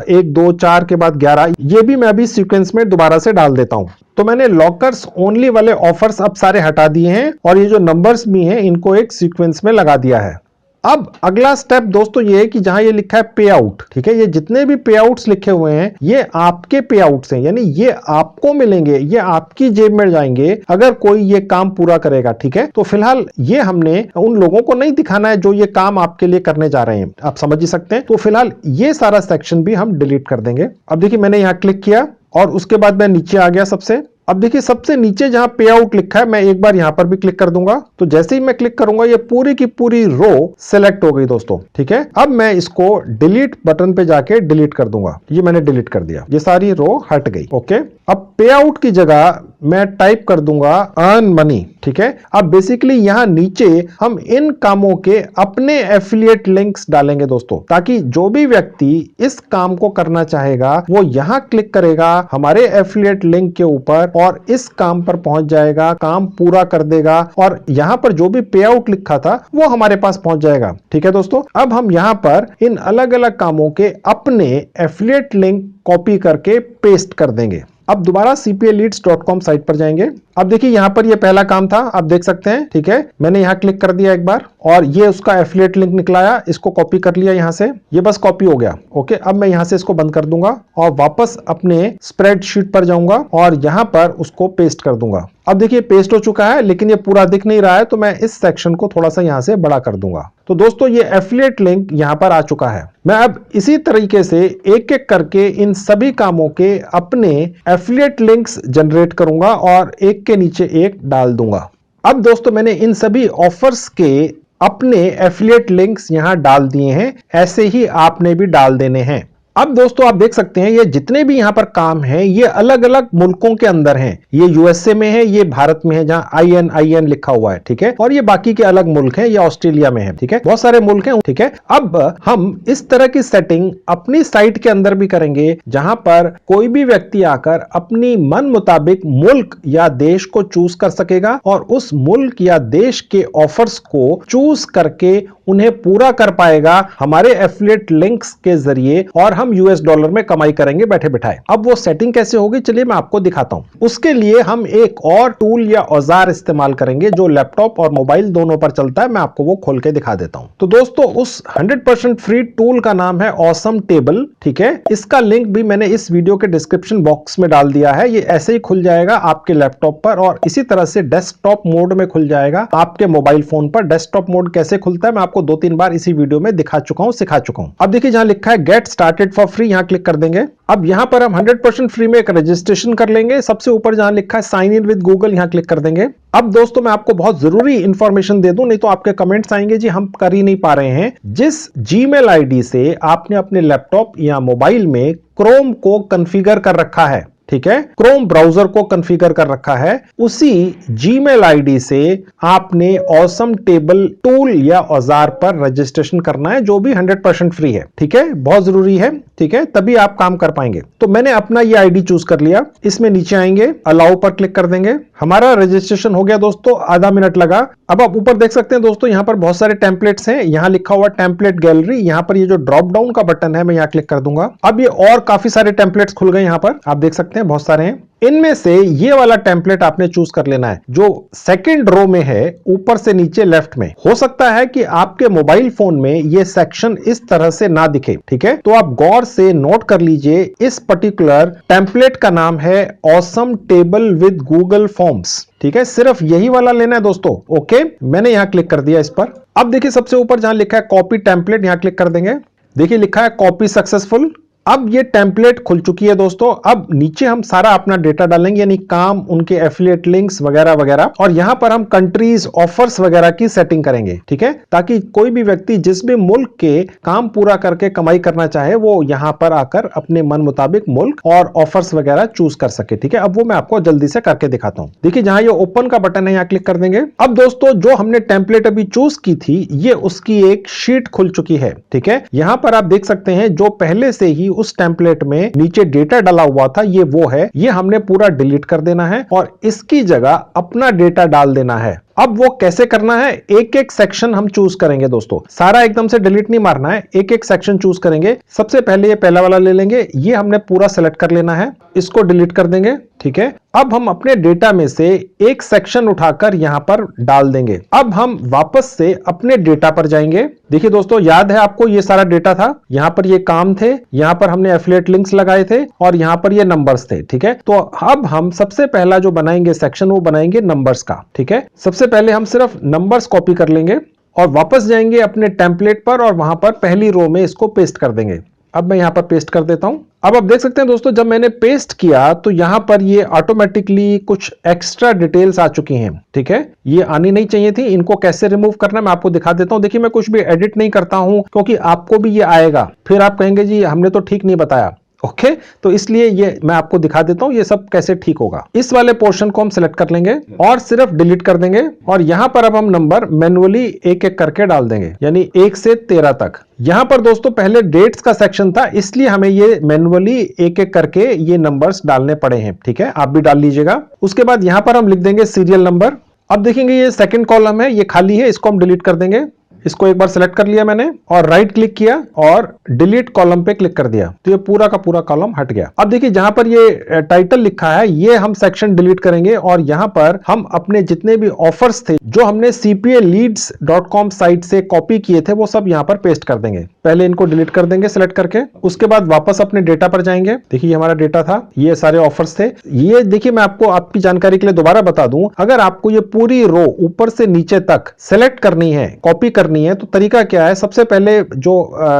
1 2 4 के बाद 11, ये भी मैं अभी सीक्वेंस में दोबारा से डाल देता हूं। तो मैंने लॉकर्स ओनली वाले ऑफर्स अब सारे हटा दिए हैं और ये जो नंबर्स भी हैं इनको एक सीक्वेंस में लगा दिया है। अब अगला स्टेप दोस्तों ये है कि जहां ये लिखा है पे आउट, ठीक है, ये जितने भी पे आउट्स लिखे हुए हैं ये आपके पे आउट्स हैं, यानी ये आपको मिलेंगे, ये आपकी जेब में जाएंगे अगर कोई ये काम पूरा करेगा। ठीक है, तो फिलहाल ये हमने उन लोगों को नहीं दिखाना है जो ये काम आपके लिए करने जा रहे हैं, आप समझ ही सकते हैं। तो फिलहाल ये सारा सेक्शन भी हम डिलीट कर देंगे। अब देखिए मैंने यहां क्लिक किया और उसके बाद मैं नीचे आ गया सबसे। अब देखिए सबसे नीचे जहां पे आउट लिखा है मैं एक बार यहां पर भी क्लिक कर दूंगा, तो जैसे ही मैं क्लिक करूंगा ये पूरी की पूरी रो सेलेक्ट हो गई दोस्तों। ठीक है, अब मैं इसको डिलीट बटन पे जाके डिलीट कर दूंगा। ये मैंने डिलीट कर दिया, ये सारी रो हट गई। ओके, अब पे आउट की जगह मैं टाइप कर दूंगा अर्न मनी। ठीक है, अब बेसिकली यहां नीचे हम इन कामों के अपने एफिलिएट लिंक्स डालेंगे दोस्तों, ताकि जो भी व्यक्ति इस काम को करना चाहेगा वो यहां क्लिक करेगा हमारे एफिलिएट लिंक के ऊपर और इस काम पर पहुंच जाएगा, काम पूरा कर देगा और यहां पर जो भी पे आउट लिखा था वो हमारे पास पहुंच जाएगा। ठीक है दोस्तों, अब हम यहां पर इन अलग अलग कामों के अपने एफिलिएट लिंक कॉपी करके पेस्ट कर देंगे। अब दोबारा cpaleads.com साइट पर जाएंगे। अब देखिए यहां पर ये पहला काम था, आप देख सकते हैं। ठीक है, मैंने यहां क्लिक कर दिया एक बार और ये उसका एफिलिएट लिंक निकलाया, इसको कॉपी कर लिया यहां से, ये बस कॉपी हो गया। ओके, अब मैं यहां से इसको बंद कर दूंगा और वापस अपने स्प्रेडशीट पर जाऊंगा और यहां पर उसको पेस्ट कर दूंगा। अब देखिए पेस्ट हो चुका है, लेकिन ये पूरा दिख नहीं रहा है, तो मैं इस सेक्शन को थोड़ा सा यहां से बड़ा कर दूंगा। तो दोस्तों ये एफिलिएट लिंक यहां पर आ चुका है। मैं अब इसी तरीके से एक एक करके इन सभी कामों के अपने एफिलिएट लिंक्स जनरेट करूंगा और एक के नीचे एक डाल दूंगा। अब दोस्तों मैंने इन सभी ऑफर्स के अपने एफिलिएट लिंक्स यहां डाल दिए हैं, ऐसे ही आपने भी डाल देने हैं। अब दोस्तों आप देख सकते हैं ये जितने भी यहां पर काम हैं ये अलग अलग मुल्कों के अंदर हैं। ये यूएसए में है, ये भारत में है जहां IN लिखा हुआ है। ठीक है, और ये बाकी के अलग मुल्क हैं, ये ऑस्ट्रेलिया में है। ठीक है, बहुत सारे मुल्क हैं। ठीक है, अब हम इस तरह की सेटिंग अपनी साइट के अंदर भी करेंगे जहां पर कोई भी व्यक्ति आकर अपनी मन मुताबिक मुल्क या देश को चूज कर सकेगा और उस मुल्क या देश के ऑफर्स को चूज करके उन्हें पूरा कर पाएगा हमारे एफिलिएट लिंक्स के जरिए और हम US डॉलर में कमाई करेंगे बैठे बिठाए। अब वो सेटिंग कैसे होगी चलिए मैं आपको दिखाता हूं। उसके लिए हम एक और टूल या औजार इस्तेमाल करेंगे जो लैपटॉप और मोबाइल दोनों पर चलता है। मैं आपको वो खोल के दिखा देता हूं। तो दोस्तों उस 100% फ्री टूल का नाम है ऑसम टेबल। ठीक है, इसका लिंक भी मैंने इस वीडियो के डिस्क्रिप्शन बॉक्स में डाल दिया है। ये ऐसे ही खुल जाएगा आपके लैपटॉप पर और इसी तरह से डेस्कटॉप मोड में खुल जाएगा आपके मोबाइल फोन पर। डेस्कटॉप मोड कैसे खुलता है मैं आपको 2-3 बार इसी वीडियो में दिखा चुका हूं, सिखा चुका हूं। अब देखिए जहां लिखा है गेट स्टार्टेड फॉर फ्री, यहां क्लिक कर देंगे। अब यहां पर हम 100% फ्री में एक रजिस्ट्रेशन कर लेंगे। सबसे ऊपर जहां लिखा है साइन इन विद गूगल, यहां क्लिक कर देंगे। अब दोस्तों मैं आपको बहुत जरूरी इंफॉर्मेशन दे दूं, नहीं तो आपके कमेंट्स आएंगे जी हम कर ही नहीं पा रहे हैं। जिस जीमेल आईडी से आपने अपने लैपटॉप या मोबाइल में क्रोम को कॉन्फ़िगर कर रखा है, ठीक है, क्रोम ब्राउजर को कॉन्फ़िगर कर रखा है, उसी जीमेल आईडी से आपने ऑसम टेबल टूल या औजार पर रजिस्ट्रेशन करना है जो भी 100% फ्री है। ठीक है, बहुत जरूरी है। ठीक है, तभी आप काम कर पाएंगे। तो मैंने अपना ये आईडी चूज कर लिया। इसमें नीचे आएंगे, अलाउ पर क्लिक कर देंगे। हमारा रजिस्ट्रेशन हो गया दोस्तों, आधा मिनट लगा। अब आप ऊपर देख सकते हैं दोस्तों यहाँ पर बहुत सारे टेम्पलेट्स हैं। यहाँ लिखा हुआ टेम्पलेट गैलरी, यहाँ पर ये जो ड्रॉप डाउन का बटन है मैं यहाँ क्लिक कर दूंगा। अब ये और काफी सारे टेम्पलेट्स खुल गए, यहाँ पर आप देख सकते हैं बहुत सारे हैं। इनमें से ये वाला टेम्पलेट आपने चूज कर लेना है जो सेकंड रो में है, ऊपर से नीचे लेफ्ट में। हो सकता है कि आपके मोबाइल फोन में ये सेक्शन इस तरह से ना दिखे। ठीक है, तो आप गौर से नोट कर लीजिए, इस पर्टिकुलर टेम्पलेट का नाम है awesome table with Google forms. ठीक है, सिर्फ यही वाला लेना है दोस्तों। ओके, मैंने यहां क्लिक कर दिया इस पर। अब देखिए सबसे ऊपर जहां लिखा है कॉपी टेम्पलेट, यहां क्लिक कर देंगे। देखिए लिखा है कॉपी सक्सेसफुल। अब ये टेम्पलेट खुल चुकी है दोस्तों। अब नीचे हम सारा अपना डेटा डालेंगे, यानी काम, उनके एफिलिएट लिंक्स वगैरह वगैरह, और यहां पर हम कंट्रीज, ऑफर्स वगैरह की सेटिंग करेंगे, ठीक है, ताकि कोई भी व्यक्ति जिस भी मुल्क के काम पूरा करके कमाई करना चाहे वो यहां पर आकर अपने मन मुताबिक मुल्क और ऑफर्स वगैरह चूज कर सके, ठीक है। अब वो मैं आपको जल्दी से करके दिखाता हूं। देखिए जहां ये ओपन का बटन है यहां क्लिक कर देंगे। अब दोस्तों जो हमने टेम्पलेट अभी चूज की थी ये उसकी एक शीट खुल चुकी है, ठीक है। यहां पर आप देख सकते हैं जो पहले से ही उस टेम्पलेट में नीचे डेटा डाला हुआ था ये वो है, ये हमने पूरा डिलीट कर देना है और इसकी जगह अपना डेटा डाल देना है। अब वो कैसे करना है, एक एक सेक्शन हम चूज करेंगे दोस्तों, सारा एकदम से डिलीट नहीं मारना है, एक एक सेक्शन चूज करेंगे। सबसे पहले ये पहला वाला ले लेंगे, ये हमने पूरा सेलेक्ट कर लेना है, इसको डिलीट कर देंगे, ठीक है। अब हम अपने डेटा में से एक सेक्शन उठाकर यहां पर डाल देंगे। अब हम वापस से अपने डेटा पर जाएंगे। देखिए दोस्तों याद है आपको ये सारा डेटा था, यहां पर ये काम थे, यहां पर हमने एफिलिएट लिंक्स लगाए थे और यहां पर ये नंबर्स थे, ठीक है। तो अब हम सबसे पहला जो बनाएंगे सेक्शन वो बनाएंगे नंबर्स का, ठीक है। सबसे पहले हम सिर्फ नंबर्स कॉपी कर लेंगे और वापस जाएंगे अपने टेम्पलेट पर और वहां पर पहली रो में इसको पेस्ट कर देंगे। अब मैं यहां पर पेस्ट कर देता हूं। अब आप देख सकते हैं दोस्तों जब मैंने पेस्ट किया तो यहां पर ये ऑटोमेटिकली कुछ एक्स्ट्रा डिटेल्स आ चुकी हैं, ठीक है। ये आनी नहीं चाहिए थी, इनको कैसे रिमूव करना मैं आपको दिखा देता हूं। देखिए मैं कुछ भी एडिट नहीं करता हूं क्योंकि आपको भी ये आएगा, फिर आप कहेंगे जी हमने तो ठीक नहीं बताया, ओके। तो इसलिए ये मैं आपको दिखा देता हूं ये सब कैसे ठीक होगा। इस वाले पोर्शन को हम सिलेक्ट कर लेंगे और सिर्फ डिलीट कर देंगे और यहां पर अब हम नंबर मैन्युअली एक एक करके डाल देंगे, यानी 1 से 13 तक। यहां पर दोस्तों पहले डेट्स का सेक्शन था इसलिए हमें ये मैन्युअली एक एक करके ये नंबर्स डालने पड़े हैं, ठीक है। आप भी डाल लीजिएगा। उसके बाद यहां पर हम लिख देंगे सीरियल नंबर। अब देखेंगे ये सेकंड कॉलम है, ये खाली है, इसको हम डिलीट कर देंगे। इसको एक बार सिलेक्ट कर लिया मैंने और राइट क्लिक किया और डिलीट कॉलम पे क्लिक कर दिया तो ये पूरा का पूरा कॉलम हट गया। अब देखिए जहां पर ये टाइटल लिखा है ये हम सेक्शन डिलीट करेंगे और यहां पर हम अपने जितने भी ऑफर्स थे जो हमने cpaleads.com साइट से कॉपी किए थे वो सब यहां पर पेस्ट कर देंगे। पहले इनको डिलीट कर देंगे सिलेक्ट करके, उसके बाद वापस अपने डेटा पर जाएंगे। देखिए हमारा डेटा था, ये सारे ऑफर्स थे। ये देखिए मैं आपको आपकी जानकारी के लिए दोबारा बता दूं, अगर आपको ये पूरी रो ऊपर से नीचे तक सेलेक्ट करनी है, कॉपी करनी है तो तरीका क्या है, सबसे पहले जो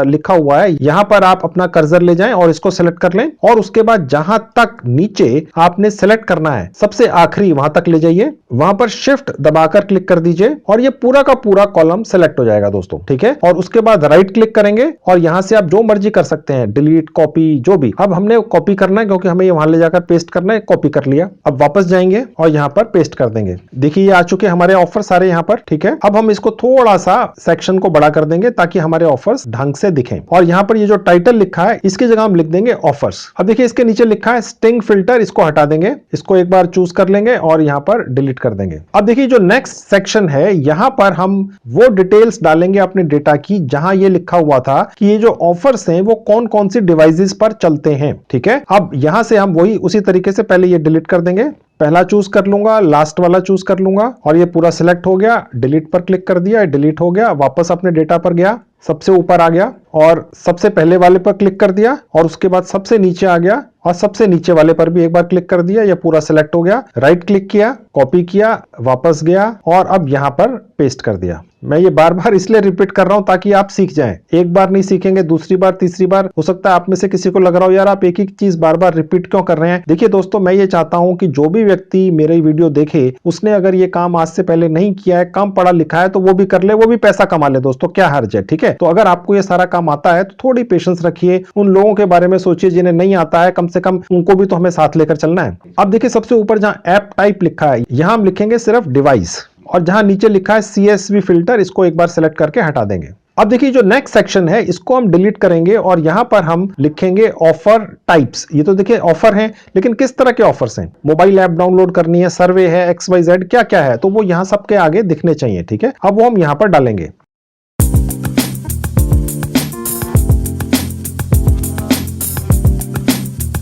लिखा हुआ है यहां पर आप अपना कर्सर ले जाएं और इसको सेलेक्ट कर लें और उसके बाद जहां तक नीचे आपने सेलेक्ट करना है सबसे आखिरी वहां तक ले जाइए, वहां पर शिफ्ट दबाकर क्लिक कर दीजिए और ये पूरा का पूरा कॉलम सेलेक्ट हो जाएगा दोस्तों, ठीक है। और उसके बाद राइट क्लिक करेंगे और यहां से आप जो मर्जी कर सकते हैं, डिलीट, कॉपी, जो भी। अब हमने कॉपी करना है क्योंकि हमें वहां ले जाकर पेस्ट करना है, कॉपी कर लिया। अब वापस जाएंगे और यहां पर पेस्ट कर देंगे। देखिए ये आ चुके हमारे ऑफर सारे यहां पर, ठीक है। अब हम इसको थोड़ा सा सेक्शन को बड़ा कर देंगे ताकि हमारे ऑफर्स ढंग से दिखें और यहां पर ये जो टाइटल लिखा है इसकी जगह हम लिख देंगे ऑफर्स। अब देखिए इसके नीचे लिखा है स्टिंग फिल्टर, इसको हटा देंगे, इसको एक बार चूज कर लेंगे और यहां पर डिलीट कर देंगे। अब देखिए जो नेक्स्ट सेक्शन है यहां पर हम वो डिटेल्स डालेंगे अपने डेटा की जहां ये लिखा हुआ था कि ये जो ऑफर्स हैं वो कौन कौन सी डिवाइसेस पर चलते हैं, ठीक है। अब यहां से हम वही उसी तरीके से पहले ये डिलीट कर देंगे, पहला चूज कर लूंगा, लास्ट वाला चूज कर लूंगा और ये पूरा सिलेक्ट हो गया। डिलीट पर क्लिक कर दिया, डिलीट हो गया। वापस अपने डेटा पर गया, सबसे ऊपर आ गया और सबसे पहले वाले पर क्लिक कर दिया और उसके बाद सबसे नीचे आ गया और सबसे नीचे वाले पर भी एक बार क्लिक कर दिया, ये पूरा सिलेक्ट हो गया। राइट क्लिक किया, कॉपी किया, वापस गया और अब यहां पर पेस्ट कर दिया। मैं ये बार बार इसलिए रिपीट कर रहा हूं ताकि आप सीख जाएं। एक बार नहीं सीखेंगे, दूसरी बार, तीसरी बार, हो सकता है आप में से किसी को लग रहा हो यार आप एक ही चीज बार बार रिपीट क्यों कर रहे हैं। देखिए दोस्तों मैं ये चाहता हूं कि जो भी व्यक्ति मेरे वीडियो देखे उसने अगर ये काम आज से पहले नहीं किया है, कम पढ़ा लिखा है, तो वो भी कर ले, वो भी पैसा कमा ले दोस्तों, क्या हर्ज है, ठीक है। तो अगर आपको ये सारा काम आता है तो थोड़ी पेशेंस रखिए, उन लोगों के बारे में सोचिए जिन्हें नहीं आता है, कम से कम उनको भी तो हमें साथ लेकर चलना है। अब देखिए सबसे ऊपर जहां ऐप टाइप लिखा है यहां हम लिखेंगे सिर्फ डिवाइस और जहां नीचे लिखा है CSV फिल्टर इसको एक बार सिलेक्ट करके हटा देंगे। अब देखिए जो नेक्स्ट सेक्शन है इसको हम डिलीट करेंगे और यहां पर हम लिखेंगे ऑफर टाइप्स। ये तो देखिए ऑफर हैं लेकिन किस तरह के ऑफर्स हैं, मोबाइल ऐप डाउनलोड करनी है, सर्वे है, XYZ क्या क्या है, तो वो यहां सबके आगे दिखने चाहिए, ठीक है। अब वो हम यहां पर डालेंगे।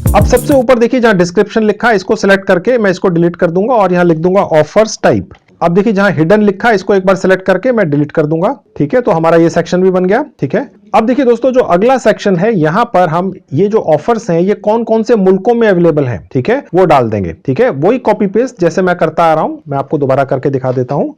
अब सबसे ऊपर देखिए जहां डिस्क्रिप्शन लिखा है इसको सिलेक्ट करके मैं इसको डिलीट कर दूंगा और यहां लिख दूंगा ऑफर्स टाइप। अब देखिए जहां हिडन लिखा है इसको एक बार सिलेक्ट करके मैं डिलीट कर दूंगा, ठीक है। तो हमारा ये सेक्शन भी बन गया, ठीक है। अब देखिए दोस्तों जो अगला सेक्शन है यहां पर हम ये जो ऑफर्स हैं ये कौन कौन से मुल्कों में अवेलेबल हैं, ठीक है, वो डाल देंगे, ठीक है। वही कॉपी पेस्ट जैसे मैं करता आ रहा हूं, मैं आपको दोबारा करके दिखा देता हूं।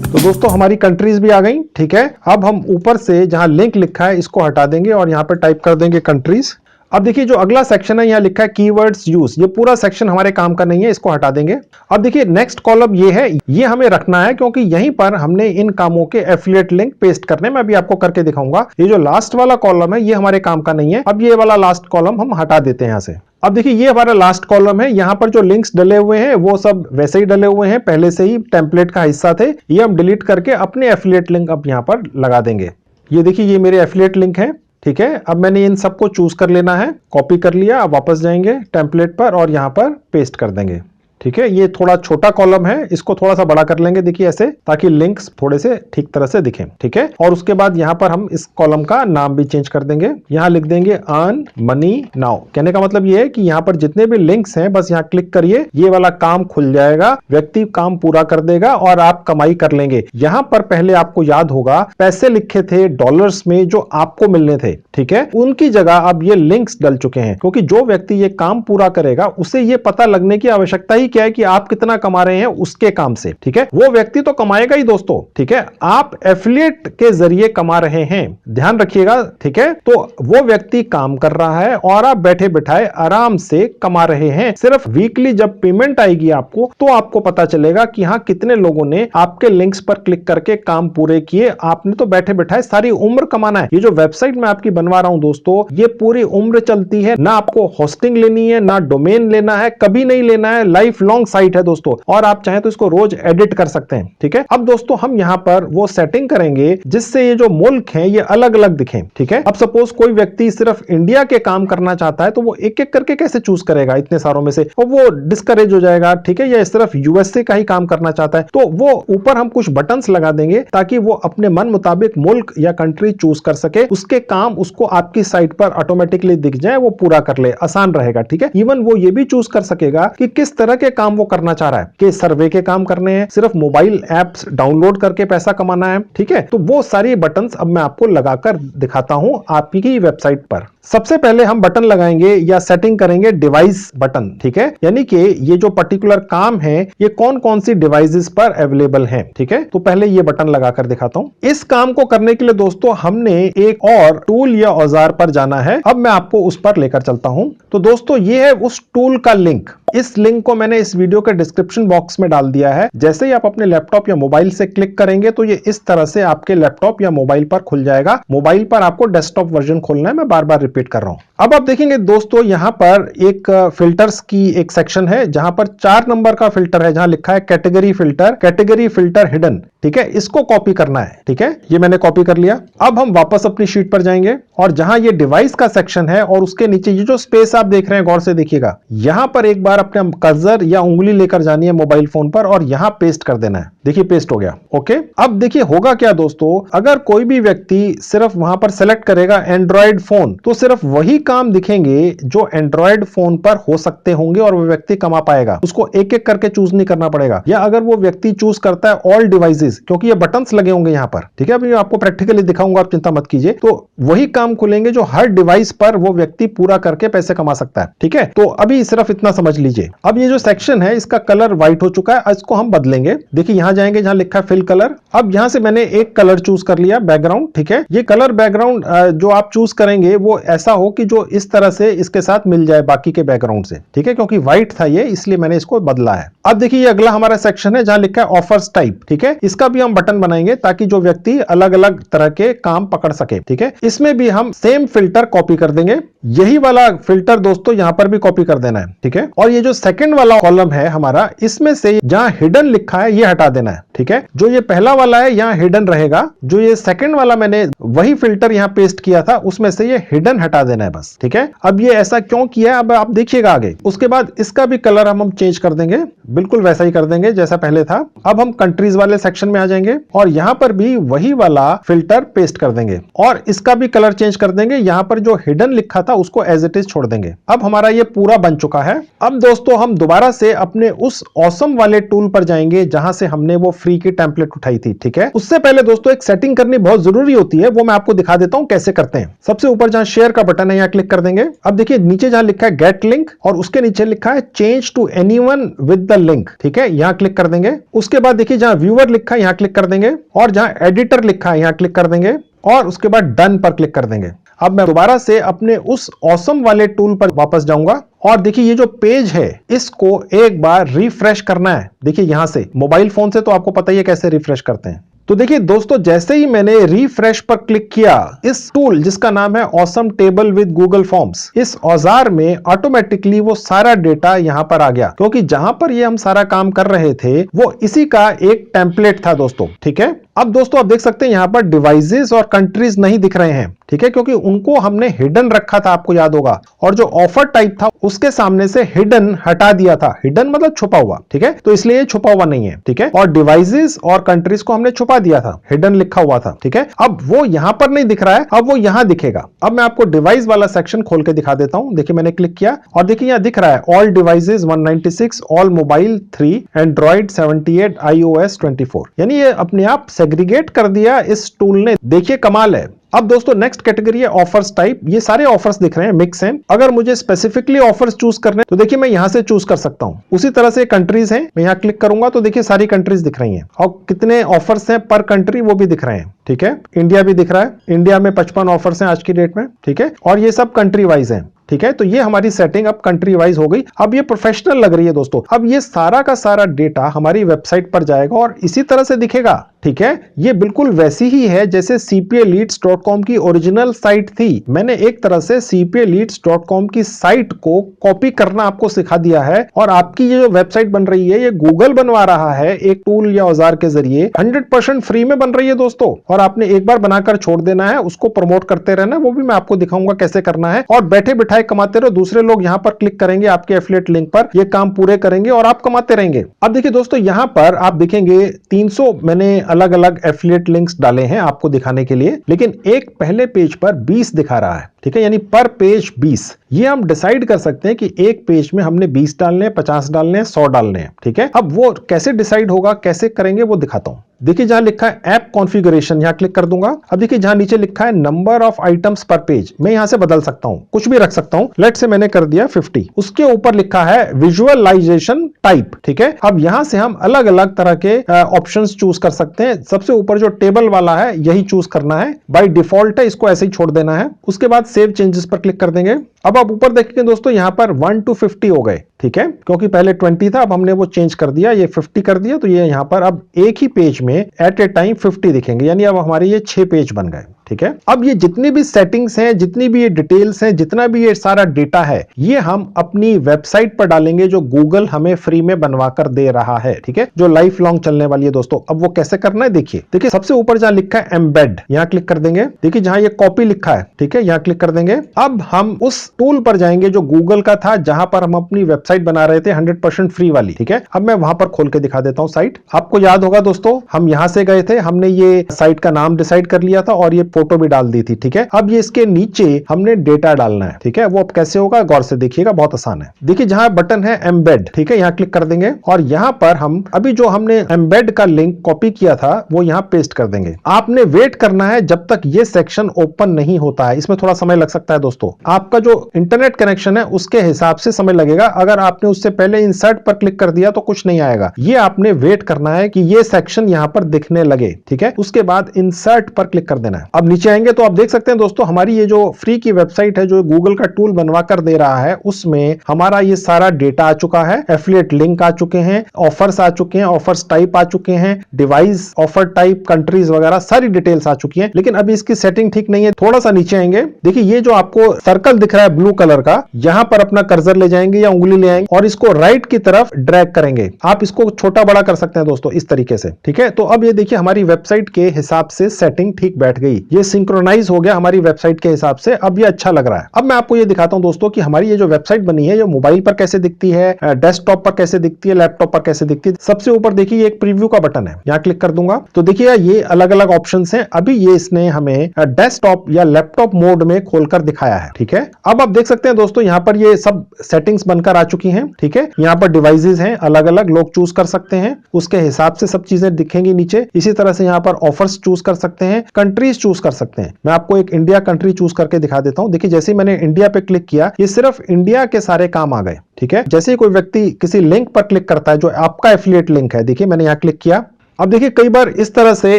तो तो दोस्तों हमारी कंट्रीज भी आ गई, ठीक है। अब हम ऊपर से जहां लिंक लिखा है इसको हटा देंगे और यहां पर टाइप कर देंगे कंट्रीज। अब देखिए जो अगला सेक्शन है, यहां लिखा है कीवर्ड्स यूज, ये पूरा सेक्शन हमारे काम का नहीं है, इसको हटा देंगे। अब देखिए नेक्स्ट कॉलम ये है, ये हमें रखना है क्योंकि यहीं पर हमने इन कामों के एफिलिएट लिंक पेस्ट करने, मैं अभी आपको करके दिखाऊंगा। ये जो लास्ट वाला कॉलम है ये हमारे काम का नहीं है। अब ये वाला लास्ट कॉलम हम हटा देते हैं यहां से। अब देखिए ये हमारा लास्ट कॉलम है, यहां पर जो लिंक्स डले हुए हैं वो सब वैसे ही डले हुए हैं, पहले से ही टेम्पलेट का हिस्सा थे। ये हम डिलीट करके अपने एफिलिएट लिंक अब यहां पर लगा देंगे। ये देखिए ये मेरे एफिलिएट लिंक है, ठीक है। अब मैंने इन सबको चूज कर लेना है, कॉपी कर लिया। अब वापस जाएंगे टेम्पलेट पर और यहां पर पेस्ट कर देंगे, ठीक है। ये थोड़ा छोटा कॉलम है, इसको थोड़ा सा बड़ा कर लेंगे, देखिए ऐसे, ताकि लिंक्स थोड़े से ठीक तरह से दिखें, ठीक है। और उसके बाद यहां पर हम इस कॉलम का नाम भी चेंज कर देंगे, यहां लिख देंगे अर्न मनी नाउ। कहने का मतलब ये है कि यहां पर जितने भी लिंक्स हैं बस यहां क्लिक करिए, ये वाला काम खुल जाएगा, व्यक्ति काम पूरा कर देगा और आप कमाई कर लेंगे। यहां पर पहले आपको याद होगा पैसे लिखे थे डॉलर्स में जो आपको मिलने थे, ठीक है, उनकी जगह अब ये लिंक्स डल चुके हैं, क्योंकि जो व्यक्ति ये काम पूरा करेगा उसे ये पता लगने की आवश्यकता ही क्या है कि आप कितना कमा रहे हैं उसके काम से, ठीक है। वो व्यक्ति तो कमाएगा ही दोस्तों, ठीक है, आप एफिलिएट के जरिए कमा रहे हैं, ध्यान रखिएगा, ठीक है। तो वो व्यक्ति काम कर रहा है और आप बैठे बिठाए आराम से कमा रहे हैं। सिर्फ वीकली जब पेमेंट आएगी आपको, तो आपको पता चलेगा कि हाँ कितने लोगों ने आपके लिंक्स पर क्लिक करके काम पूरे किए। आपने तो बैठे बिठाए सारी उम्र कमाना है। ये जो वेबसाइट मैं आपकी बनवा रहा हूं दोस्तों, ये पूरी उम्र चलती है, ना आपको होस्टिंग लेनी है, ना डोमेन लेना है, कभी नहीं लेना है, लाइफ लॉन्ग साइट है दोस्तों, और आप चाहें तो इसको रोज एडिट कर सकते हैं, ठीक है। अब दोस्तों हम यहां पर वो सेटिंग करेंगे जिससे ये जो मुल्क हैं ये अलग अलग दिखें, ठीक है। अब सपोज कोई व्यक्ति सिर्फ इंडिया के काम करना चाहता है, तो वो एक एक करके कैसे चूज करेगा इतने सारों में से, और वो डिस्करेज हो जाएगा, ठीक है। या सिर्फ यूएसए का ही काम करना चाहता है, तो वो ऊपर हम कुछ बटन्स लगा देंगे ताकि वो अपने मन मुताबिक मुल्क या कंट्री चूज कर सके, उसके काम उसको आपकी साइट पर ऑटोमेटिकली दिख जाए, वो पूरा कर ले, आसान रहेगा, ठीक है। इवन वो ये भी चूज कर सकेगा कि किस तरह के काम वो करना चाह रहा है, कि सर्वे के काम करने हैं, सिर्फ मोबाइल एप्स डाउनलोड करके पैसा कमाना है, ठीक है। तो वो सारी बटन्स अब मैं आपको लगाकर दिखाता हूं आपकी वेबसाइट पर। सबसे पहले हम बटन लगाएंगे या सेटिंग करेंगे डिवाइस बटन, ठीक है, यानी कि ये जो पर्टिकुलर काम है ये कौन कौन सी डिवाइसेस पर अवेलेबल है, ठीक है। तो पहले ये बटन लगाकर दिखाता हूं। इस काम को करने के लिए दोस्तों हमने एक और टूल या औजार पर जाना है। अब मैं आपको उस पर लेकर चलता हूं। तो दोस्तों ये है उस टूल का लिंक। इस लिंक को मैंने इस वीडियो के डिस्क्रिप्शन बॉक्स में डाल दिया है। जैसे ही आप अपने लैपटॉप या मोबाइल से क्लिक करेंगे तो ये इस तरह से आपके लैपटॉप या मोबाइल पर खुल जाएगा। मोबाइल पर आपको डेस्कटॉप वर्जन खोलना है, मैं बार बार रिपीट कर रहा हूं। अब आप देखेंगे दोस्तों यहां पर एक फिल्टर्स की एक सेक्शन है, जहां पर 4 नंबर का फिल्टर है, जहां लिखा है कैटेगरी फिल्टर हिडन, ठीक है। इसको कॉपी करना है, ठीक है। ये मैंने कॉपी कर लिया। अब हम वापस अपनी शीट पर जाएंगे और जहां ये डिवाइस का सेक्शन है और उसके नीचे ये जो स्पेस आप देख रहे हैं, गौर से देखिएगा, यहां पर एक बार अपने कर्सर या उंगली लेकर जानी है मोबाइल फोन पर और यहां पेस्ट कर देना है। देखिए पेस्ट हो गया, ओके। अब देखिए होगा क्या दोस्तों, अगर कोई भी व्यक्ति सिर्फ वहां पर सेलेक्ट करेगा एंड्रॉइड फोन, तो सिर्फ वही काम दिखेंगे जो एंड्रॉइड फोन पर हो सकते होंगे और वो व्यक्ति कमा पाएगा। उसको एक एक करके चूज नहीं करना पड़ेगा। या अगर वो व्यक्ति चूज करता है ऑल डिवाइसेस, क्योंकि ये बटन्स लगे होंगे यहां पर, ठीक है। अभी आपको प्रैक्टिकली दिखाऊंगा, आप चिंता मत कीजिए। तो वही काम खुलेंगे जो हर डिवाइस पर वो व्यक्ति पूरा करके पैसे कमा सकता है, ठीक है। तो अभी सिर्फ इतना समझ लीजिए। अब ये जो सेक्शन है इसका कलर व्हाइट हो चुका है, इसको हम बदलेंगे। देखिए यहां जाएंगे जहां लिखा है फिल कलर। अब यहां से मैंने एक कलर चूज कर लिया, बैकग्राउंड, ठीक है। ये कलर बैकग्राउंड जो आप चूज करेंगे वो ऐसा हो कि जो इस तरह से इसके साथ मिल जाए बाकी के बैकग्राउंड से, ठीक है, क्योंकि व्हाइट था ये, इसलिए मैंने इसको बदला है। अब देखिए ये अगला हमारा सेक्शन है जहां लिखा है ऑफर्स टाइप, ठीक है। इसका भी हम बटन बनाएंगे ताकि जो व्यक्ति अलग अलग तरह के काम पकड़ सके, ठीक है। इसमें भी हम सेम फिल्टर कॉपी कर देंगे। यही वाला फिल्टर दोस्तों यहां पर भी कॉपी कर देना है, ठीक है। और ये जो सेकंड वाला कॉलम है हमारा, इसमें से जहां हिडन लिखा है ये हटा देना है, ठीक है। जो ये पहला वाला है यहां हिडन रहेगा, जो ये सेकंड वाला मैंने वही फिल्टर यहां पेस्ट किया था उसमें से ये हिडन हटा देना है बस, ठीक है। अब ये ऐसा क्यों किया है अब आप देखिएगा आगे। उसके बाद इसका भी कलर हम चेंज कर देंगे, बिल्कुल वैसा ही कर देंगे जैसा पहले था। अब हम कंट्रीज वाले सेक्शन में आ जाएंगे और यहां पर भी वही वाला फिल्टर पेस्ट कर देंगे और इसका भी कलर चेंज कर देंगे। यहां पर जो हिडन लिखा था उसको एज इट इज छोड़ देंगे। अब हमारा ये पूरा बन चुका है। अब दोस्तों हम दोबारा से अपने उस ऑसम वाले टूल पर जाएंगे जहां से हमने वो फ्री की टेम्पलेट उठाई थी, ठीक है। उससे पहले दोस्तों एक सेटिंग करनी बहुत जरूरी होती है, वो मैं आपको दिखा देता हूं कैसे करते हैं। सबसे ऊपर जहां शेयर का बटन है यहां क्लिक कर देंगे। अब देखिए नीचे जहां लिखा है गेट लिंक और उसके नीचे लिखा है change to anyone with the link, ठीक है, यहां क्लिक कर देंगे। उसके बाद देखिए जहां व्यूअर लिखा है यहां क्लिक कर देंगे और जहां एडिटर लिखा है यहां क्लिक कर देंगे और उसके बाद डन पर क्लिक कर देंगे। अब मैं दोबारा से अपने उस ऑसम वाले टूल पर वापस जाऊंगा और देखिए ये जो पेज है इसको एक बार रिफ्रेश करना है। देखिए यहां से मोबाइल फोन से तो आपको पता ही है कैसे रिफ्रेश करते हैं। तो देखिए दोस्तों, जैसे ही मैंने रिफ्रेश पर क्लिक किया, इस टूल जिसका नाम है awesome table with Google forms, इस औजार में ऑटोमेटिकली वो सारा डेटा यहां पर आ गया, क्योंकि जहां पर ये हम सारा काम कर रहे थे वो इसी का एक टेम्पलेट था दोस्तों, ठीक है। अब दोस्तों आप देख सकते हैं यहां पर डिवाइसेस और कंट्रीज नहीं दिख रहे हैं, ठीक है, क्योंकि उनको हमने हिडन रखा था, आपको याद होगा, और जो ऑफर टाइप था उसके सामने से हिडन हटा दिया था। हिडन मतलब छुपा हुआ, ठीक है, तो इसलिए छुपा हुआ नहीं है, ठीक है। और डिवाइसेस और कंट्रीज को हमने छुपा दिया था, हिडन लिखा हुआ था, ठीक है। अब वो यहां पर नहीं दिख रहा है, अब वो यहां दिखेगा। अब मैं आपको डिवाइस वाला सेक्शन खोल के दिखा देता हूं। देखिए मैंने क्लिक किया और देखिए यहां दिख रहा है all devices 196, all mobile 3, Android 78, iOS 24, यानी ये अपने आप सेग्रीगेट कर दिया इस टूल ने। देखिए कमाल है। अब दोस्तों नेक्स्ट कैटेगरी है ऑफर्स टाइप। ये सारे ऑफर्स दिख रहे हैं, मिक्स हैं। अगर मुझे स्पेसिफिकली ऑफर्स चूज करने तो देखिए मैं यहां से चूज कर सकता हूं। उसी तरह से कंट्रीज हैं, मैं यहां क्लिक करूंगा तो देखिए सारी कंट्रीज दिख रही हैं और कितने ऑफर्स हैं पर कंट्री वो भी दिख रहे हैं, ठीक है। इंडिया भी दिख रहा है, इंडिया में 55 ऑफर्स हैं आज की डेट में, ठीक है, और ये सब कंट्री वाइज हैं, ठीक है। तो ये हमारी सेटिंग अब कंट्री वाइज हो गई। अब ये प्रोफेशनल लग रही है दोस्तों। अब ये सारा का सारा डेटा हमारी वेबसाइट पर जाएगा और इसी तरह से दिखेगा, ठीक है। ये बिल्कुल वैसी ही है जैसे cpaleads.com की ओरिजिनल साइट थी। मैंने एक तरह से cpaleads.com की साइट को कॉपी करना आपको सिखा दिया है और आपकी ये जो वेबसाइट बन रही है ये गूगल बनवा रहा है एक टूल या औजार के जरिए। 100% फ्री में बन रही है दोस्तों, और आपने एक बार बनाकर छोड़ देना है, उसको प्रमोट करते रहना, वो भी मैं आपको दिखाऊंगा कैसे करना है। और बैठे बिठाए कमाते रहो, दूसरे लोग यहां पर क्लिक करेंगे आपके एफिलिएट लिंक पर, ये काम पूरे करेंगे और आप कमाते रहेंगे। अब देखिए दोस्तों यहां पर आप देखेंगे 300 मैंने अलग अलग एफिलिएट लिंक्स डाले हैं आपको दिखाने के लिए, लेकिन एक पहले पेज पर 20 दिखा रहा है, ठीक है, यानी पर पेज 20। ये हम डिसाइड कर सकते हैं कि एक पेज में हमने 20 डालने हैं, 50 डालने हैं, 100 डालने हैं, ठीक है। अब वो कैसे डिसाइड होगा, कैसे करेंगे वो दिखाता हूं। देखिए जहां लिखा है ऐप कॉन्फ़िगरेशन, यहां क्लिक कर दूंगा। अब देखिए जहां नीचे लिखा है नंबर ऑफ आइटम्स पर पेज, मैं यहां से बदल सकता हूं, कुछ भी रख सकता हूं। लेट से मैंने कर दिया 50। उसके ऊपर लिखा है विजुअलाइजेशन टाइप, ठीक है। अब यहां से हम अलग अलग तरह के ऑप्शंस चूज कर सकते हैं। सबसे ऊपर जो टेबल वाला है यही चूज करना है, बाय डिफॉल्ट है, इसको ऐसे ही छोड़ देना है। उसके बाद सेव चेंजेस पर क्लिक कर देंगे। अब आप ऊपर देखेंगे दोस्तों यहां पर 1 to 50 हो गए, ठीक है, क्योंकि पहले 20 था, अब हमने वो चेंज कर दिया, ये 50 कर दिया, तो ये यहां पर अब एक ही पेज में एट ए टाइम 50 दिखेंगे, यानी अब हमारे ये 6 पेज बन गए, ठीक है। अब ये जितनी भी सेटिंग्स हैं, जितनी भी ये डिटेल्स हैं, जितना भी ये सारा डेटा है, ये हम अपनी वेबसाइट पर डालेंगे जो गूगल हमें फ्री में बनवा कर दे रहा है, ठीक है, जो लाइफ लॉन्ग चलने वाली है दोस्तों। अब वो कैसे करना है देखिए सबसे ऊपर जहां लिखा है एम्बेड, यहां क्लिक कर देंगे। देखिए जहां ये कॉपी लिखा है, ठीक है, यहां क्लिक कर देंगे। अब हम उस टूल पर जाएंगे जो गूगल का था, जहां पर हम अपनी वेबसाइट बना रहे थे 100% फ्री वाली, ठीक है। अब मैं वहां पर खोल के दिखा देता हूं साइट। आपको याद होगा दोस्तों हम यहां से गए थे, हमने ये साइट का नाम डिसाइड कर लिया था और ये फोटो भी डाल दी थी, ठीक है। अब ये इसके नीचे हमने डेटा डालना है, ठीक है, वो अब कैसे होगा गौर से देखिएगा, बहुत आसान है। देखिए जहां बटन है एम्बेड, ठीक है, यहां क्लिक कर देंगे और यहां पर हम अभी जो हमने एम्बेड का लिंक कॉपी किया था वो यहां पेस्ट कर देंगे। आपने वेट करना है जब तक ये सेक्शन ओपन नहीं होता है, इसमें थोड़ा समय लग सकता है दोस्तों, आपका जो इंटरनेट कनेक्शन है उसके हिसाब से समय लगेगा। अगर आपने उससे पहले इंसर्ट पर क्लिक कर दिया तो कुछ नहीं आएगा, ये आपने वेट करना है कि ये सेक्शन यहां पर दिखने लगे, ठीक है, उसके बाद इंसर्ट पर क्लिक कर देना है। अब नीचे आएंगे तो आप देख सकते हैं दोस्तों हमारी ये जो फ्री की वेबसाइट है जो गूगल का टूल बनवा कर दे रहा है, उसमें हमारा ये सारा डेटा आ चुका है, एफिलिएट लिंक आ चुके हैं, ऑफर्स आ चुके हैं, ऑफर्स टाइप आ चुके हैं, डिवाइस ऑफर टाइप, कंट्रीज वगैरह सारी डिटेल्स आ चुकी हैं। लेकिन अभी इसकी सेटिंग ठीक नहीं है, थोड़ा सा नीचे आएंगे। देखिए ये जो आपको सर्कल दिख रहा है ब्लू कलर का, यहां पर अपना कर्सर ले जाएंगे या उंगली ले आएंगे और इसको राइट की तरफ ड्रैग करेंगे। आप इसको छोटा बड़ा कर सकते हैं दोस्तों इस तरीके से, ठीक है। तो अब ये देखिए हमारी वेबसाइट के हिसाब से सेटिंग ठीक बैठ गई, ये सिंक्रोनाइज हो गया हमारी वेबसाइट के हिसाब से। अब ये अच्छा लग रहा है। अब मैं आपको ये दिखाता हूं दोस्तों कि हमारी ये जो वेबसाइट बनी है ये मोबाइल पर कैसे दिखती है, डेस्कटॉप पर कैसे दिखती है, लैपटॉप पर कैसे दिखती है। सबसे ऊपर देखिए एक प्रीव्यू का बटन है, यहां क्लिक कर दूंगा तो देखिए ये अलग अलग ऑप्शंस हैं। अभी ये इसने हमें डेस्कटॉप या लैपटॉप मोड में खोलकर दिखाया है, ठीक है। अब आप देख सकते हैं दोस्तों यहां पर ये सब सेटिंग्स बनकर आ चुकी चुकी हैं। ठीक है, यहाँ पर डिवाइसेस हैं अलग अलग, लोग चूज कर सकते हैं, उसके हिसाब से सब चीजें दिखेंगी नीचे। इसी तरह से यहाँ पर ऑफर्स चूज कर सकते हैं, कंट्रीज चूज कर सकते हैं। मैं आपको एक इंडिया कंट्री चूज करके दिखा देता हूं। देखिए जैसे ही मैंने इंडिया पे क्लिक किया, ये सिर्फ इंडिया के सारे काम आ गए। ठीक है, जैसे ही कोई व्यक्ति किसी लिंक पर क्लिक करता है जो आपका एफिलिएट लिंक है, देखिए मैंने यहाँ क्लिक किया, अब देखिए कई बार इस तरह से